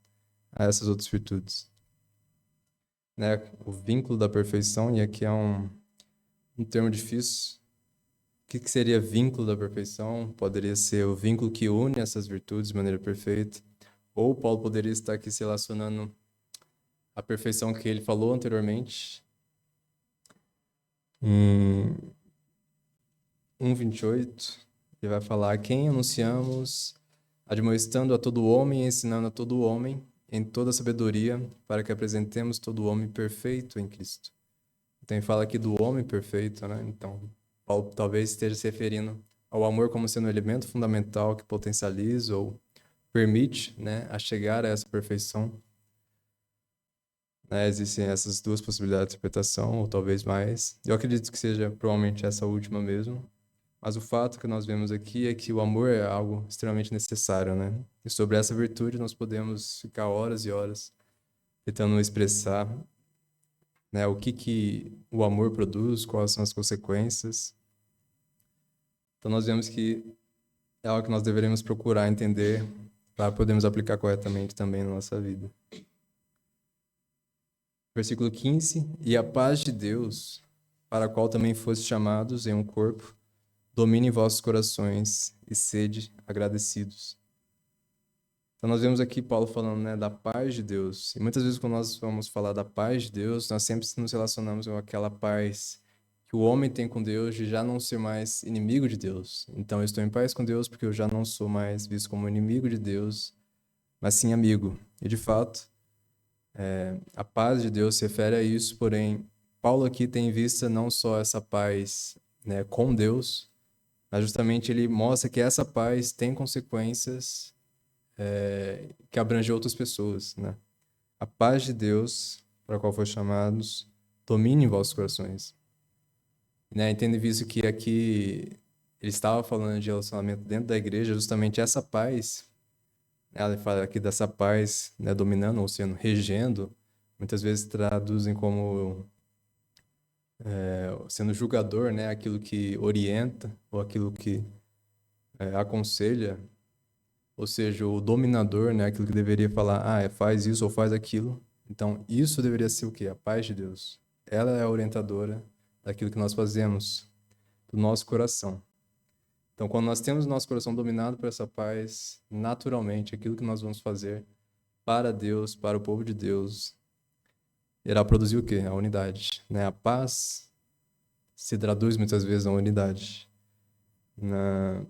a essas outras virtudes. Né? O vínculo da perfeição, e aqui é um termo difícil. O que seria vínculo da perfeição? Poderia ser o vínculo que une essas virtudes de maneira perfeita, ou Paulo poderia estar aqui se relacionando à perfeição que ele falou anteriormente, em 1:28, ele vai falar: quem anunciamos, admoestando a todo homem e ensinando a todo homem em toda sabedoria, para que apresentemos todo homem perfeito em Cristo. Então ele fala aqui do homem perfeito, né? Então Paulo talvez esteja se referindo ao amor como sendo um elemento fundamental que potencializa ou permite, né, a chegar a essa perfeição. Né? Existem essas duas possibilidades de interpretação, ou talvez mais. Eu acredito que seja provavelmente essa última mesmo. Mas o fato que nós vemos aqui é que o amor é algo extremamente necessário, né? E sobre essa virtude nós podemos ficar horas e horas tentando expressar, né, o que o amor produz, quais são as consequências. Então nós vemos que é algo que nós deveremos procurar entender para podermos aplicar corretamente também na nossa vida. Versículo 15: E a paz de Deus, para a qual também fostes chamados em um corpo, domine vossos corações e sede agradecidos. Então nós vemos aqui Paulo falando, né, da paz de Deus. E muitas vezes quando nós vamos falar da paz de Deus, nós sempre nos relacionamos com aquela paz que o homem tem com Deus de já não ser mais inimigo de Deus. Então eu estou em paz com Deus porque eu já não sou mais visto como inimigo de Deus, mas sim amigo. E de fato, a paz de Deus se refere a isso, porém, Paulo aqui tem em vista não só essa paz, né, com Deus, mas justamente ele mostra que essa paz tem consequências que abrangem outras pessoas, né? A paz de Deus, para a qual foi chamados, domine em vossos corações. Né? Entende visto que aqui ele estava falando de relacionamento dentro da igreja, justamente essa paz, ela fala aqui dessa paz, né, dominando ou sendo regendo, muitas vezes traduzem como sendo julgador, né, aquilo que orienta ou aquilo que aconselha, ou seja, o dominador, né, aquilo que deveria falar, faz isso ou faz aquilo. Então, isso deveria ser o quê? A paz de Deus. Ela é a orientadora daquilo que nós fazemos, do nosso coração. Então, quando nós temos o nosso coração dominado por essa paz, naturalmente, aquilo que nós vamos fazer para Deus, para o povo de Deus, irá produzir o quê? A unidade, né? A paz se traduz muitas vezes na unidade, na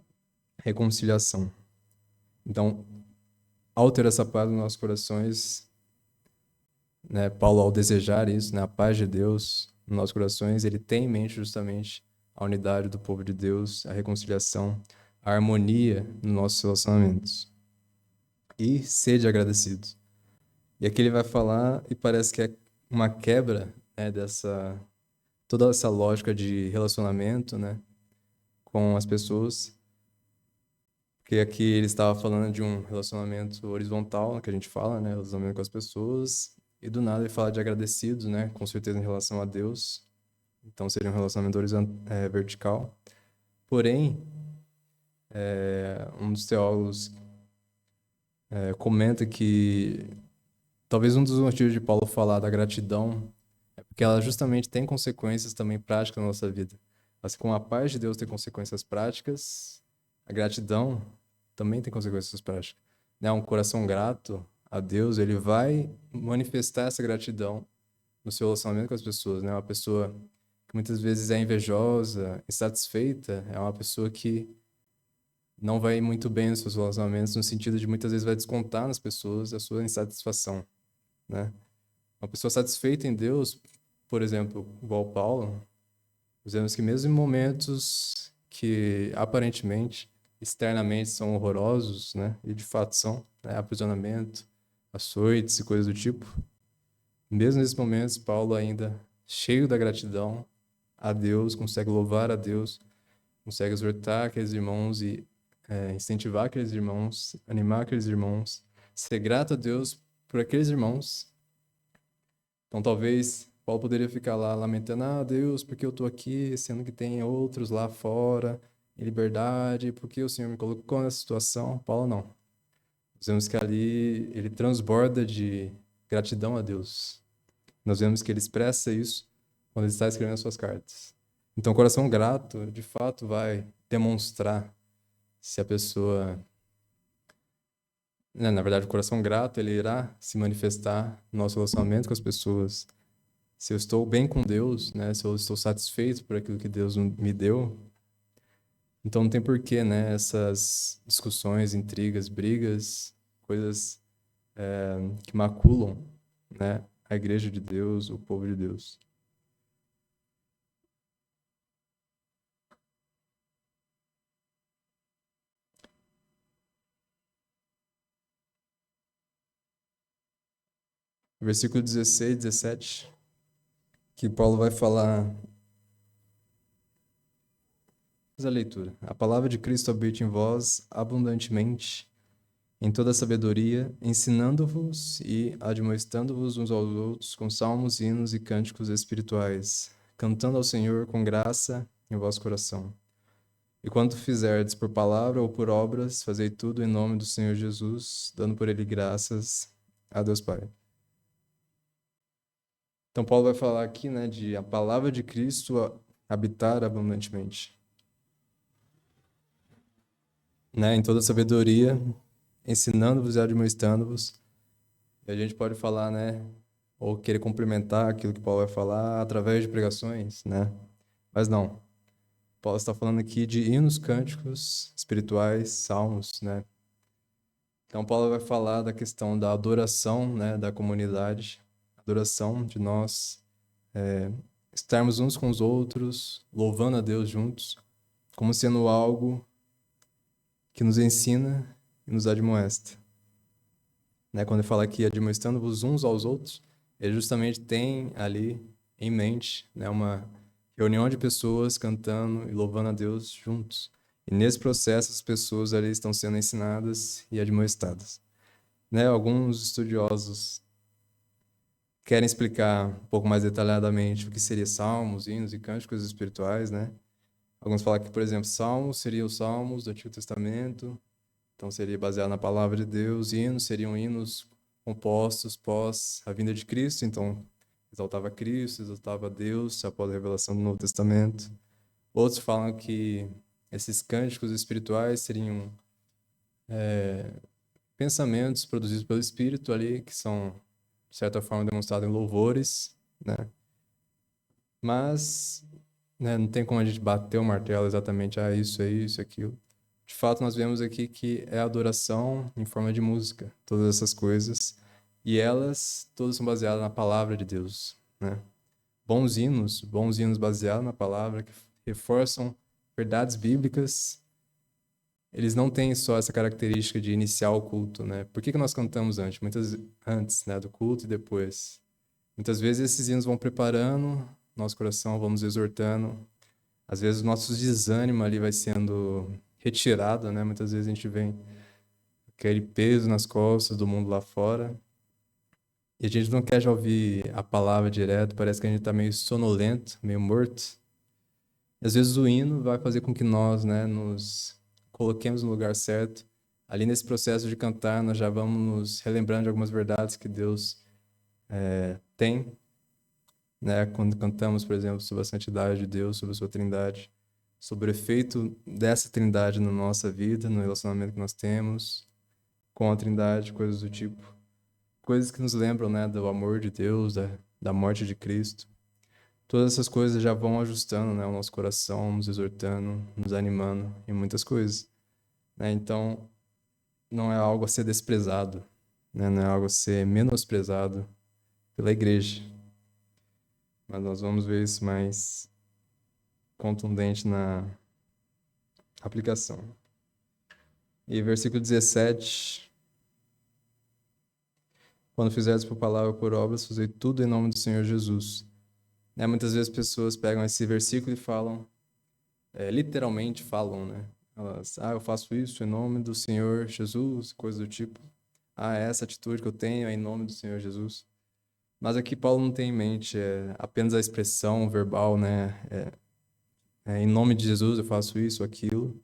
reconciliação. Então, ao ter essa paz nos nossos corações, né, Paulo, ao desejar isso, né, a paz de Deus nos nossos corações, ele tem em mente justamente a unidade do povo de Deus, a reconciliação, a harmonia nos nossos relacionamentos. E sede agradecidos. E aqui ele vai falar, e parece que é uma quebra, né, toda essa lógica de relacionamento, né, com as pessoas. Porque aqui ele estava falando de um relacionamento horizontal, que a gente fala, né, relacionamento com as pessoas, e do nada ele fala de agradecidos, né, com certeza em relação a Deus. Então seria um relacionamento vertical. Porém, um dos teólogos comenta que talvez um dos motivos de Paulo falar da gratidão é porque ela justamente tem consequências também práticas na nossa vida. Assim como a paz de Deus tem consequências práticas, a gratidão também tem consequências práticas. Né? Um coração grato a Deus, ele vai manifestar essa gratidão no seu relacionamento com as pessoas. Né? Uma pessoa que muitas vezes é invejosa, insatisfeita, é uma pessoa que não vai muito bem nos seus relacionamentos, no sentido de muitas vezes vai descontar nas pessoas a sua insatisfação. Né? Uma pessoa satisfeita em Deus, por exemplo, igual Paulo, dizemos que mesmo em momentos que aparentemente, externamente são horrorosos, né? E de fato são, né? Aprisionamento, açoites e coisas do tipo. Mesmo nesses momentos, Paulo ainda, cheio da gratidão a Deus, consegue louvar a Deus, consegue exortar aqueles irmãos e incentivar aqueles irmãos, animar aqueles irmãos, ser grato a Deus por aqueles irmãos. Então, talvez Paulo poderia ficar lá lamentando, Deus, porque eu estou aqui, sendo que tem outros lá fora, em liberdade, porque o Senhor me colocou nessa situação? Paulo não. Nós vemos que ali ele transborda de gratidão a Deus. Nós vemos que ele expressa isso quando ele está escrevendo as suas cartas. Então, o coração grato, de fato, vai demonstrar se a pessoa... Né, na verdade, o coração grato, ele irá se manifestar no nosso relacionamento com as pessoas. Se eu estou bem com Deus, né? Se eu estou satisfeito por aquilo que Deus me deu, então não tem porquê, né? Essas discussões, intrigas, brigas, coisas que maculam, né? A igreja de Deus, o povo de Deus. Versículo 16, 17, que Paulo vai falar. Faz a leitura. A palavra de Cristo habite em vós abundantemente, em toda sabedoria, ensinando-vos e admoestando-vos uns aos outros com salmos, hinos e cânticos espirituais, cantando ao Senhor com graça em vosso coração. E quando fizerdes por palavra ou por obras, fazei tudo em nome do Senhor Jesus, dando por ele graças a Deus Pai. Então Paulo vai falar aqui, né, de a palavra de Cristo habitar abundantemente, né, em toda sabedoria, ensinando-vos e admoestando-vos. E a gente pode falar, né, ou querer complementar aquilo que Paulo vai falar através de pregações, né? Mas não. Paulo está falando aqui de hinos, cânticos espirituais, salmos, né? Então Paulo vai falar da questão da adoração, né, da comunidade, adoração de nós estarmos uns com os outros, louvando a Deus juntos, como sendo algo que nos ensina e nos admoesta. Né? Quando ele fala aqui admoestando-vos uns aos outros, ele justamente tem ali em mente, né, uma reunião de pessoas cantando e louvando a Deus juntos. E nesse processo as pessoas ali estão sendo ensinadas e admoestadas. Né? Alguns estudiosos querem explicar um pouco mais detalhadamente o que seria salmos, hinos e cânticos espirituais, né? Alguns falam que, por exemplo, salmos seriam os salmos do Antigo Testamento, então seria baseado na palavra de Deus. Hinos seriam hinos compostos pós a vinda de Cristo, então exaltava Cristo, exaltava Deus após a revelação do Novo Testamento. Outros falam que esses cânticos espirituais seriam pensamentos produzidos pelo Espírito ali, que são, de certa forma, demonstrados em louvores, né? Mas, né, não tem como a gente bater o martelo exatamente, isso é isso, aquilo. De fato, nós vemos aqui que é adoração em forma de música, todas essas coisas, e elas todas são baseadas na palavra de Deus, né? Bons hinos baseados na palavra, que reforçam verdades bíblicas, eles não têm só essa característica de iniciar o culto, né? Por que que nós cantamos antes? Antes, né, do culto e depois. Muitas vezes esses hinos vão preparando nosso coração, vamos exortando. Às vezes o nosso desânimo ali vai sendo retirado, né? Muitas vezes a gente vem aquele peso nas costas do mundo lá fora. E a gente não quer já ouvir a palavra direto, parece que a gente está meio sonolento, meio morto. E às vezes o hino vai fazer com que nós, né, nos coloquemos no lugar certo. Ali nesse processo de cantar, nós já vamos nos relembrando de algumas verdades que Deus tem, né? Quando cantamos, por exemplo, sobre a santidade de Deus, sobre a sua trindade, sobre o efeito dessa trindade na nossa vida, no relacionamento que nós temos com a trindade, coisas do tipo. Coisas que nos lembram, né, do amor de Deus, da morte de Cristo. Todas essas coisas já vão ajustando, né, o nosso coração, nos exortando, nos animando em muitas coisas, né? Então, não é algo a ser desprezado, né? Não é algo a ser menosprezado pela igreja. Mas nós vamos ver isso mais contundente na aplicação. E versículo 17: quando fizeres por palavra ou por obras, fazei tudo em nome do Senhor Jesus. Né? Muitas vezes pessoas pegam esse versículo e falam, literalmente falam, né? Elas, eu faço isso em nome do Senhor Jesus, coisa do tipo. Essa atitude que eu tenho é em nome do Senhor Jesus. Mas aqui Paulo não tem em mente apenas a expressão verbal, né? Em nome de Jesus eu faço isso, aquilo.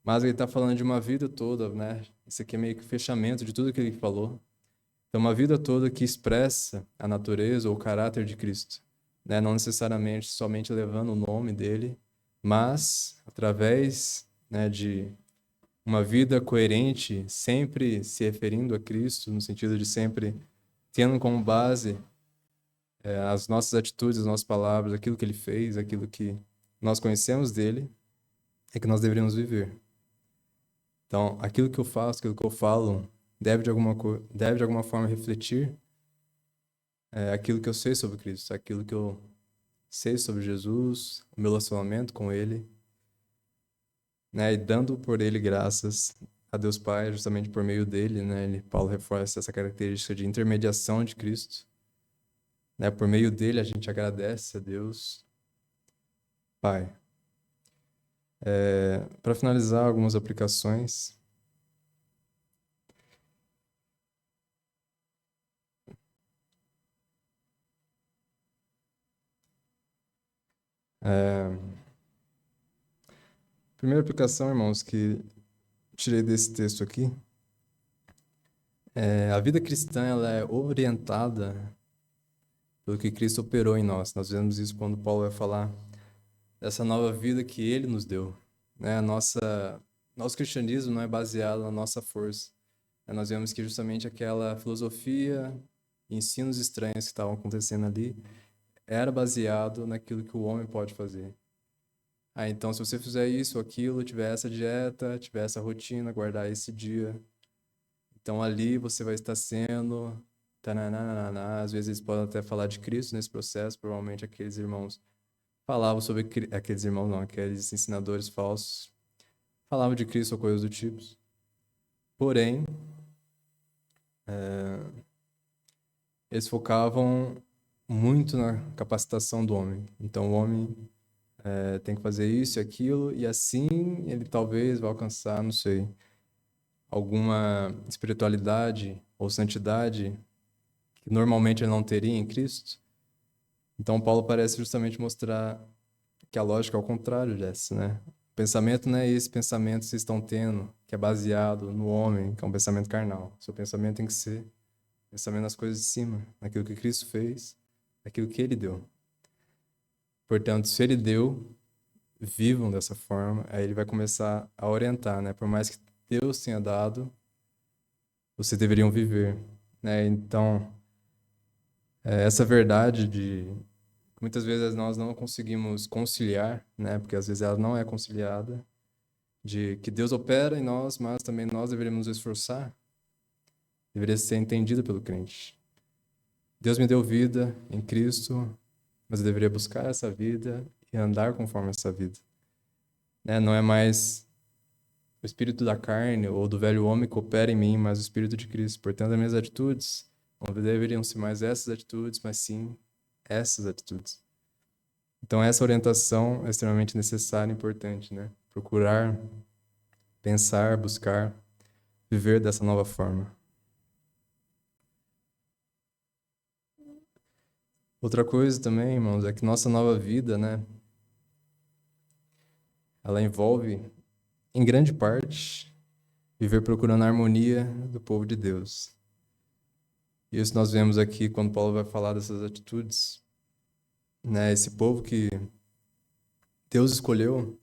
Mas ele está falando de uma vida toda, né? Isso aqui é meio que fechamento de tudo que ele falou. Então, uma vida toda que expressa a natureza ou o caráter de Cristo, né? Não necessariamente somente levando o nome dele, mas através, né, de uma vida coerente, sempre se referindo a Cristo, no sentido de sempre tendo como base as nossas atitudes, as nossas palavras, aquilo que ele fez, aquilo que nós conhecemos dele, é que nós deveríamos viver. Então, aquilo que eu faço, aquilo que eu falo, deve de alguma forma refletir aquilo que eu sei sobre Cristo, aquilo que eu sei sobre Jesus, o meu relacionamento com Ele, né? E dando por Ele graças a Deus Pai, justamente por meio dele, né? Paulo reforça essa característica de intermediação de Cristo, né? Por meio dele a gente agradece a Deus Pai. Para finalizar, algumas aplicações. Primeira aplicação, irmãos, que tirei desse texto aqui, a vida cristã ela é orientada pelo que Cristo operou em nós. Nós vemos isso quando Paulo vai falar dessa nova vida que Ele nos deu, né? Nosso cristianismo não é baseado na nossa força. Nós vemos que justamente aquela filosofia, ensinos estranhos que estavam acontecendo ali, era baseado naquilo que o homem pode fazer. Então, se você fizer isso ou aquilo, tiver essa dieta, tiver essa rotina, guardar esse dia, então ali você vai estar sendo... Tananana. Às vezes eles podem até falar de Cristo nesse processo, provavelmente aqueles irmãos falavam sobre... Aqueles irmãos não, aqueles ensinadores falsos falavam de Cristo ou coisas do tipo. Porém, eles focavam muito na capacitação do homem. Então, o homem tem que fazer isso e aquilo, e assim ele talvez vai alcançar, não sei, alguma espiritualidade ou santidade que normalmente ele não teria em Cristo. Então, Paulo parece justamente mostrar que a lógica é ao contrário dessa, né? O pensamento não é esse pensamento que vocês estão tendo, que é baseado no homem, que é um pensamento carnal. Seu pensamento tem que ser pensamento nas coisas de cima, naquilo que Cristo fez, naquilo que Ele deu. Portanto, se Ele deu, vivam dessa forma, aí Ele vai começar a orientar, né? Por mais que Deus tenha dado, vocês deveriam viver, né? Então, essa verdade de muitas vezes nós não conseguimos conciliar, né? Porque às vezes ela não é conciliada, de que Deus opera em nós, mas também nós deveríamos nos esforçar, deveria ser entendida pelo crente. Deus me deu vida em Cristo, mas eu deveria buscar essa vida e andar conforme essa vida. Né? Não é mais o espírito da carne ou do velho homem que opera em mim, mas o espírito de Cristo. Portanto, as minhas atitudes não deveriam ser mais essas atitudes, mas sim essas atitudes. Então, essa orientação é extremamente necessária e importante, né? Procurar, pensar, buscar, viver dessa nova forma. Outra coisa também, irmãos, é que nossa nova vida, né? Ela envolve, em grande parte, viver procurando a harmonia do povo de Deus. E isso nós vemos aqui quando Paulo vai falar dessas atitudes, né? Esse povo que Deus escolheu,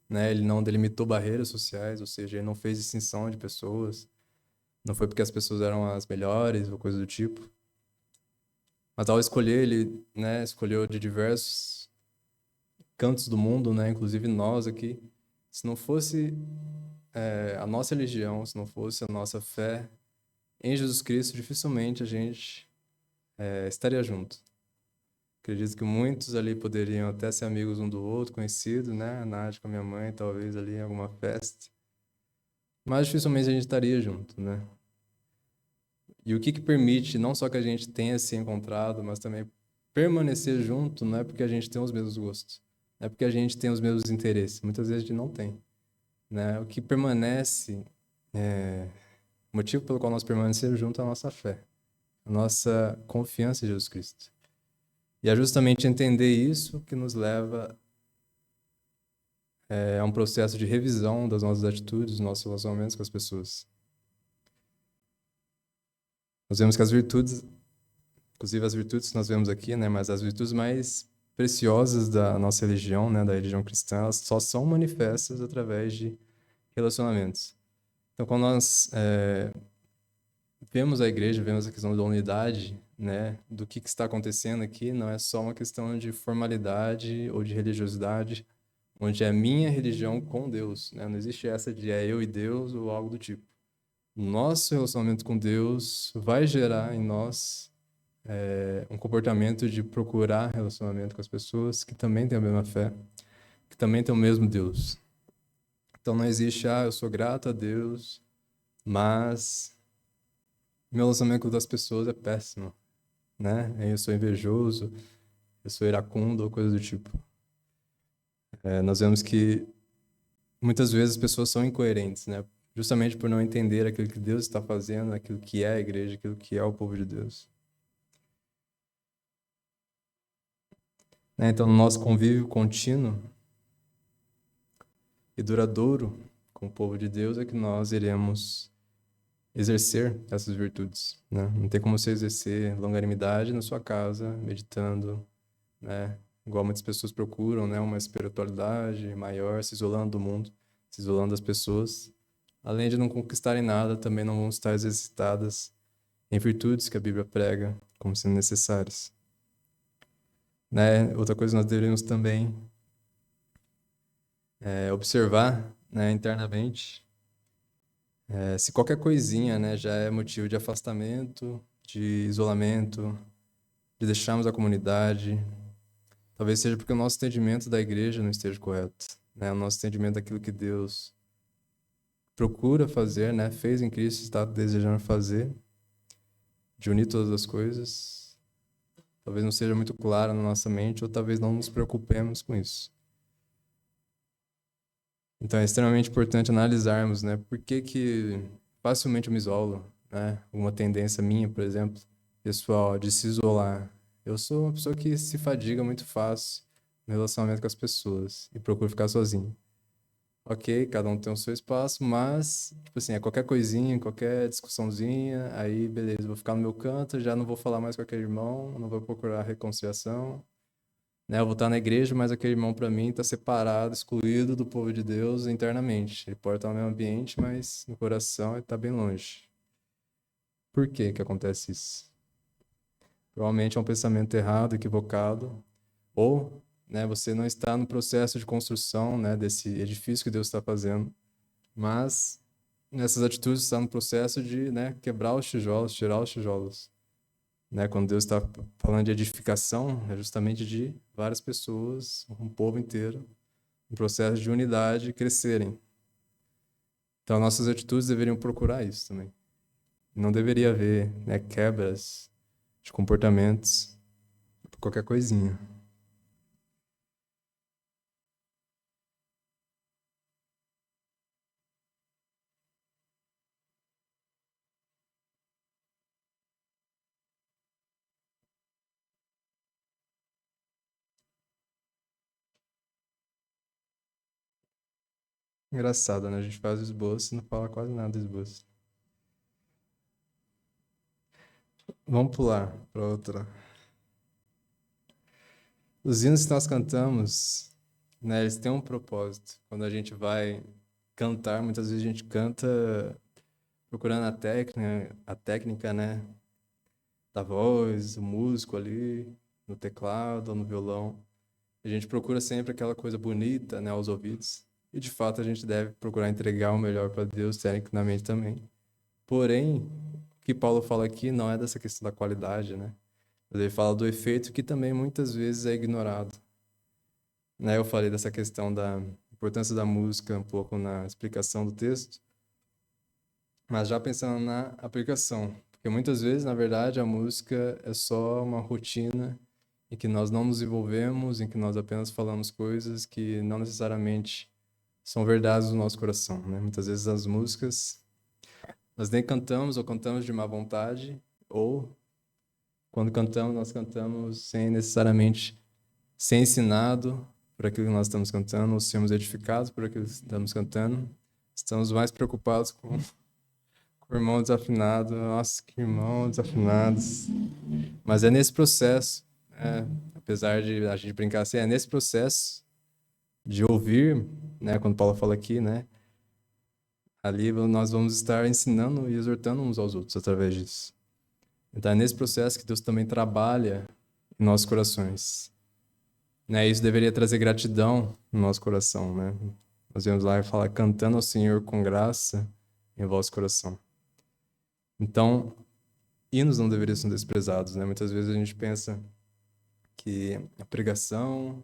né? Ele não delimitou barreiras sociais, ou seja, ele não fez distinção de pessoas. Não foi porque as pessoas eram as melhores ou coisa do tipo. Mas ao escolher, ele, né, escolheu de diversos cantos do mundo, né? Inclusive nós aqui. Se não fosse a nossa religião, se não fosse a nossa fé em Jesus Cristo, dificilmente a gente estaria junto. Acredito que muitos ali poderiam até ser amigos um do outro, conhecidos, né? A Nádia com a minha mãe, talvez ali em alguma festa. Mas dificilmente a gente estaria junto, né? E o que permite não só que a gente tenha se encontrado, mas também permanecer junto, não é porque a gente tem os mesmos gostos, não é porque a gente tem os mesmos interesses. Muitas vezes a gente não tem, né? O que permanece, o motivo pelo qual nós permanecemos juntos é a nossa fé, a nossa confiança em Jesus Cristo. E é justamente entender isso que nos leva a um processo de revisão das nossas atitudes, dos nossos relacionamentos com as pessoas. Nós vemos que as virtudes, inclusive as virtudes que nós vemos aqui, né, mas as virtudes mais preciosas da nossa religião, né, da religião cristã, elas só são manifestas através de relacionamentos. Então, quando nós vemos a igreja, vemos a questão da unidade, né, do que está acontecendo aqui, não é só uma questão de formalidade ou de religiosidade, onde é a minha religião com Deus, né? Não existe essa de eu e Deus ou algo do tipo. Nosso relacionamento com Deus vai gerar em nós um comportamento de procurar relacionamento com as pessoas que também têm a mesma fé, que também têm o mesmo Deus. Então não existe, eu sou grato a Deus, mas meu relacionamento com as pessoas é péssimo, né? Eu sou invejoso, eu sou iracundo ou coisa do tipo. Nós vemos que muitas vezes as pessoas são incoerentes, né? Justamente por não entender aquilo que Deus está fazendo, aquilo que é a igreja, aquilo que é o povo de Deus. Então, no nosso convívio contínuo, e duradouro com o povo de Deus é que nós iremos exercer essas virtudes, né? Não tem como você exercer longanimidade na sua casa, meditando, né? Igual muitas pessoas procuram, né? Uma espiritualidade maior, se isolando do mundo, se isolando das pessoas. Além de não conquistarem nada, também não vão estar exercitadas em virtudes que a Bíblia prega como sendo necessárias, né? Outra coisa que nós deveríamos também é observar, né, internamente, se qualquer coisinha, né, já é motivo de afastamento, de isolamento, de deixarmos a comunidade, talvez seja porque o nosso entendimento da igreja não esteja correto, né? O nosso entendimento daquilo que Deus procura fazer, né, fez em Cristo, está desejando fazer, de unir todas as coisas, talvez não seja muito claro na nossa mente, ou talvez não nos preocupemos com isso. Então é extremamente importante analisarmos, né, por que que facilmente eu me isolo, né? Uma tendência minha, por exemplo, pessoal, de se isolar. Eu sou uma pessoa que se fadiga muito fácil no relacionamento com as pessoas e procuro ficar sozinho. Ok, cada um tem o seu espaço, mas, tipo assim, é qualquer coisinha, qualquer discussãozinha, aí beleza, vou ficar no meu canto, já não vou falar mais com aquele irmão, não vou procurar reconciliação, né? Eu vou estar na igreja, mas aquele irmão para mim está separado, excluído do povo de Deus internamente. Ele pode estar no mesmo ambiente, mas no coração ele está bem longe. Por que que acontece isso? Provavelmente é um pensamento errado, equivocado, ou, né, você não está no processo de construção, né, desse edifício que Deus está fazendo, mas nessas atitudes está no processo de, né, quebrar os tijolos, tirar os tijolos. Né? Quando Deus está falando de edificação, é justamente de várias pessoas, um povo inteiro, um processo de unidade crescerem. Então, nossas atitudes deveriam procurar isso também. Não deveria haver, né, quebras de comportamentos por qualquer coisinha. Engraçado, né? A gente faz o esboço e não fala quase nada do esboço. Vamos pular para outra. Os hinos que nós cantamos, né, eles têm um propósito. Quando a gente vai cantar, muitas vezes a gente canta procurando a técnica, né, da voz, o músico ali, no teclado ou no violão. A gente procura sempre aquela coisa bonita, né, aos ouvidos. E de fato a gente deve procurar entregar o melhor para Deus, tecnicamente também. Porém, o que Paulo fala aqui não é dessa questão da qualidade, né? Ele fala do efeito que também muitas vezes é ignorado. Né? Eu falei dessa questão da importância da música um pouco na explicação do texto, mas já pensando na aplicação, porque muitas vezes, na verdade, a música é só uma rotina em que nós não nos envolvemos, em que nós apenas falamos coisas que não necessariamente são verdades do nosso coração, né? Muitas vezes as músicas nós nem cantamos ou cantamos de má vontade, ou quando cantamos, nós cantamos sem necessariamente ser ensinado por aquilo que nós estamos cantando, ou sermos edificados por aquilo que estamos cantando. Estamos mais preocupados com o irmão desafinado. Nossa, que irmão desafinados. Mas é nesse processo, apesar de a gente brincar assim, é nesse processo de ouvir, né, quando Paulo fala aqui, né, ali nós vamos estar ensinando e exortando uns aos outros através disso. Então é nesse processo que Deus também trabalha em nossos corações. Né? Isso deveria trazer gratidão no nosso coração, né? Nós vamos lá e falar, cantando ao Senhor com graça em vosso coração. Então, hinos não deveriam ser desprezados, né? Muitas vezes a gente pensa que a pregação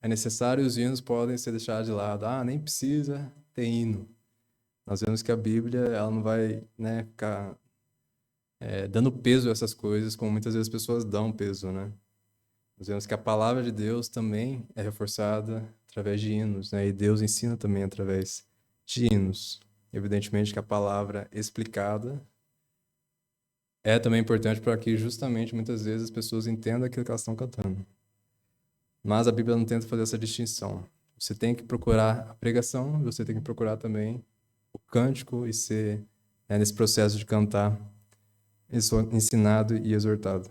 é necessária e os hinos podem ser deixados de lado. Ah, nem precisa ter hino. Nós vemos que a Bíblia, ela não vai, né, ficar dando peso a essas coisas, como muitas vezes as pessoas dão peso, né? Nós vemos que a palavra de Deus também é reforçada através de hinos, né? E Deus ensina também através de hinos. Evidentemente que a palavra explicada é também importante para que justamente muitas vezes as pessoas entendam aquilo que elas estão cantando. Mas a Bíblia não tenta fazer essa distinção. Você tem que procurar a pregação, você tem que procurar também o cântico e ser, nesse processo de cantar, ensinado e exortado.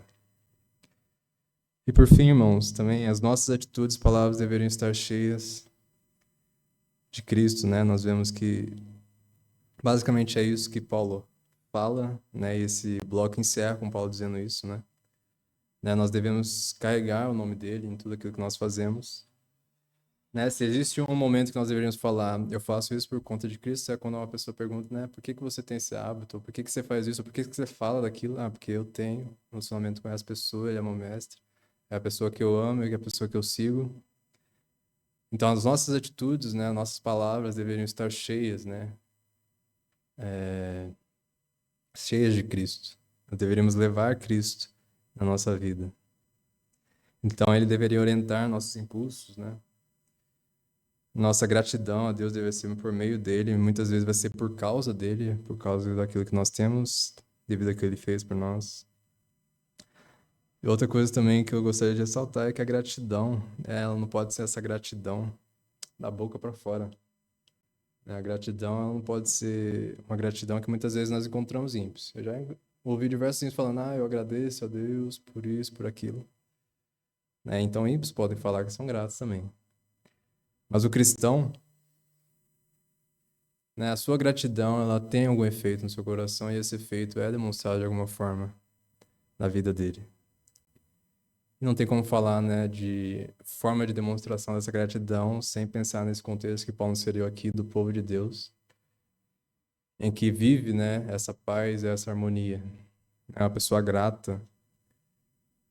E por fim, irmãos, também as nossas atitudes e palavras deveriam estar cheias de Cristo, né? Nós vemos que basicamente é isso que Paulo fala, né? E esse bloco encerra com Paulo dizendo isso, né? Nós devemos carregar o nome dele em tudo aquilo que nós fazemos. Né? Se existe um momento que nós deveríamos falar, eu faço isso por conta de Cristo, é quando uma pessoa pergunta, né? Por que que você tem esse hábito? Por que que você faz isso? Por que que você fala daquilo? Ah, porque eu tenho um relacionamento com essa pessoa, ele é meu mestre, é a pessoa que eu amo, é a pessoa que eu sigo. Então, as nossas atitudes, né? Nossas palavras deveriam estar cheias, né? Cheias de Cristo. Nós deveríamos levar Cristo na nossa vida. Então, ele deveria orientar nossos impulsos, né? Nossa gratidão a Deus deve ser por meio dele, e muitas vezes vai ser por causa dele, por causa daquilo que nós temos, devido ao que ele fez por nós. E outra coisa também que eu gostaria de ressaltar é que a gratidão, ela não pode ser essa gratidão da boca para fora. A gratidão, ela não pode ser uma gratidão que muitas vezes nós encontramos ímpios. Eu já ouvi diversos ímpios falando, eu agradeço a Deus por isso, por aquilo. Então, ímpios podem falar que são gratos também. Mas o cristão, a sua gratidão, ela tem algum efeito no seu coração e esse efeito é demonstrado de alguma forma na vida dele. E não tem como falar, de forma de demonstração dessa gratidão sem pensar nesse contexto que Paulo inseriu aqui do povo de Deus, em que vive, essa paz e essa harmonia. É uma pessoa grata.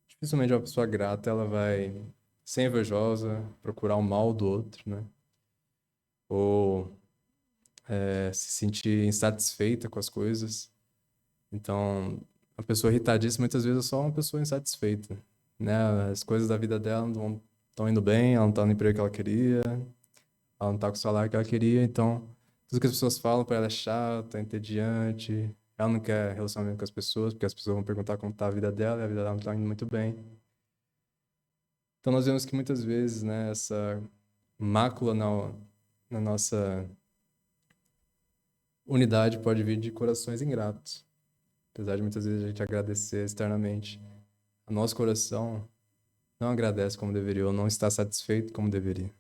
Dificilmente uma pessoa grata, ela vai ser invejosa, procurar o mal do outro, Ou se sentir insatisfeita com as coisas. Então, a pessoa irritadiça muitas vezes é só uma pessoa insatisfeita, As coisas da vida dela não estão indo bem, ela não está no emprego que ela queria, ela não está com o salário que ela queria, então tudo que as pessoas falam para ela é chato, é entediante, ela não quer relacionamento com as pessoas, porque as pessoas vão perguntar como está a vida dela e a vida dela não está indo muito bem. Então nós vemos que muitas vezes, essa mácula na nossa unidade pode vir de corações ingratos. Apesar de muitas vezes a gente agradecer externamente, o nosso coração não agradece como deveria, ou não está satisfeito como deveria.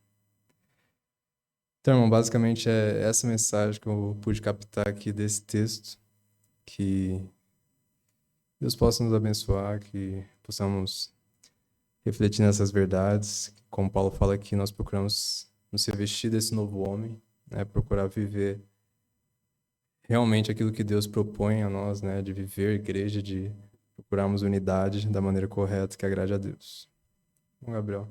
Então, irmão, basicamente é essa mensagem que eu pude captar aqui desse texto, que Deus possa nos abençoar, que possamos refletir nessas verdades. Como Paulo fala aqui, nós procuramos nos revestir desse novo homem, procurar viver realmente aquilo que Deus propõe a nós, de viver igreja, de procurarmos unidade da maneira correta que agrade a Deus. Bom, Gabriel.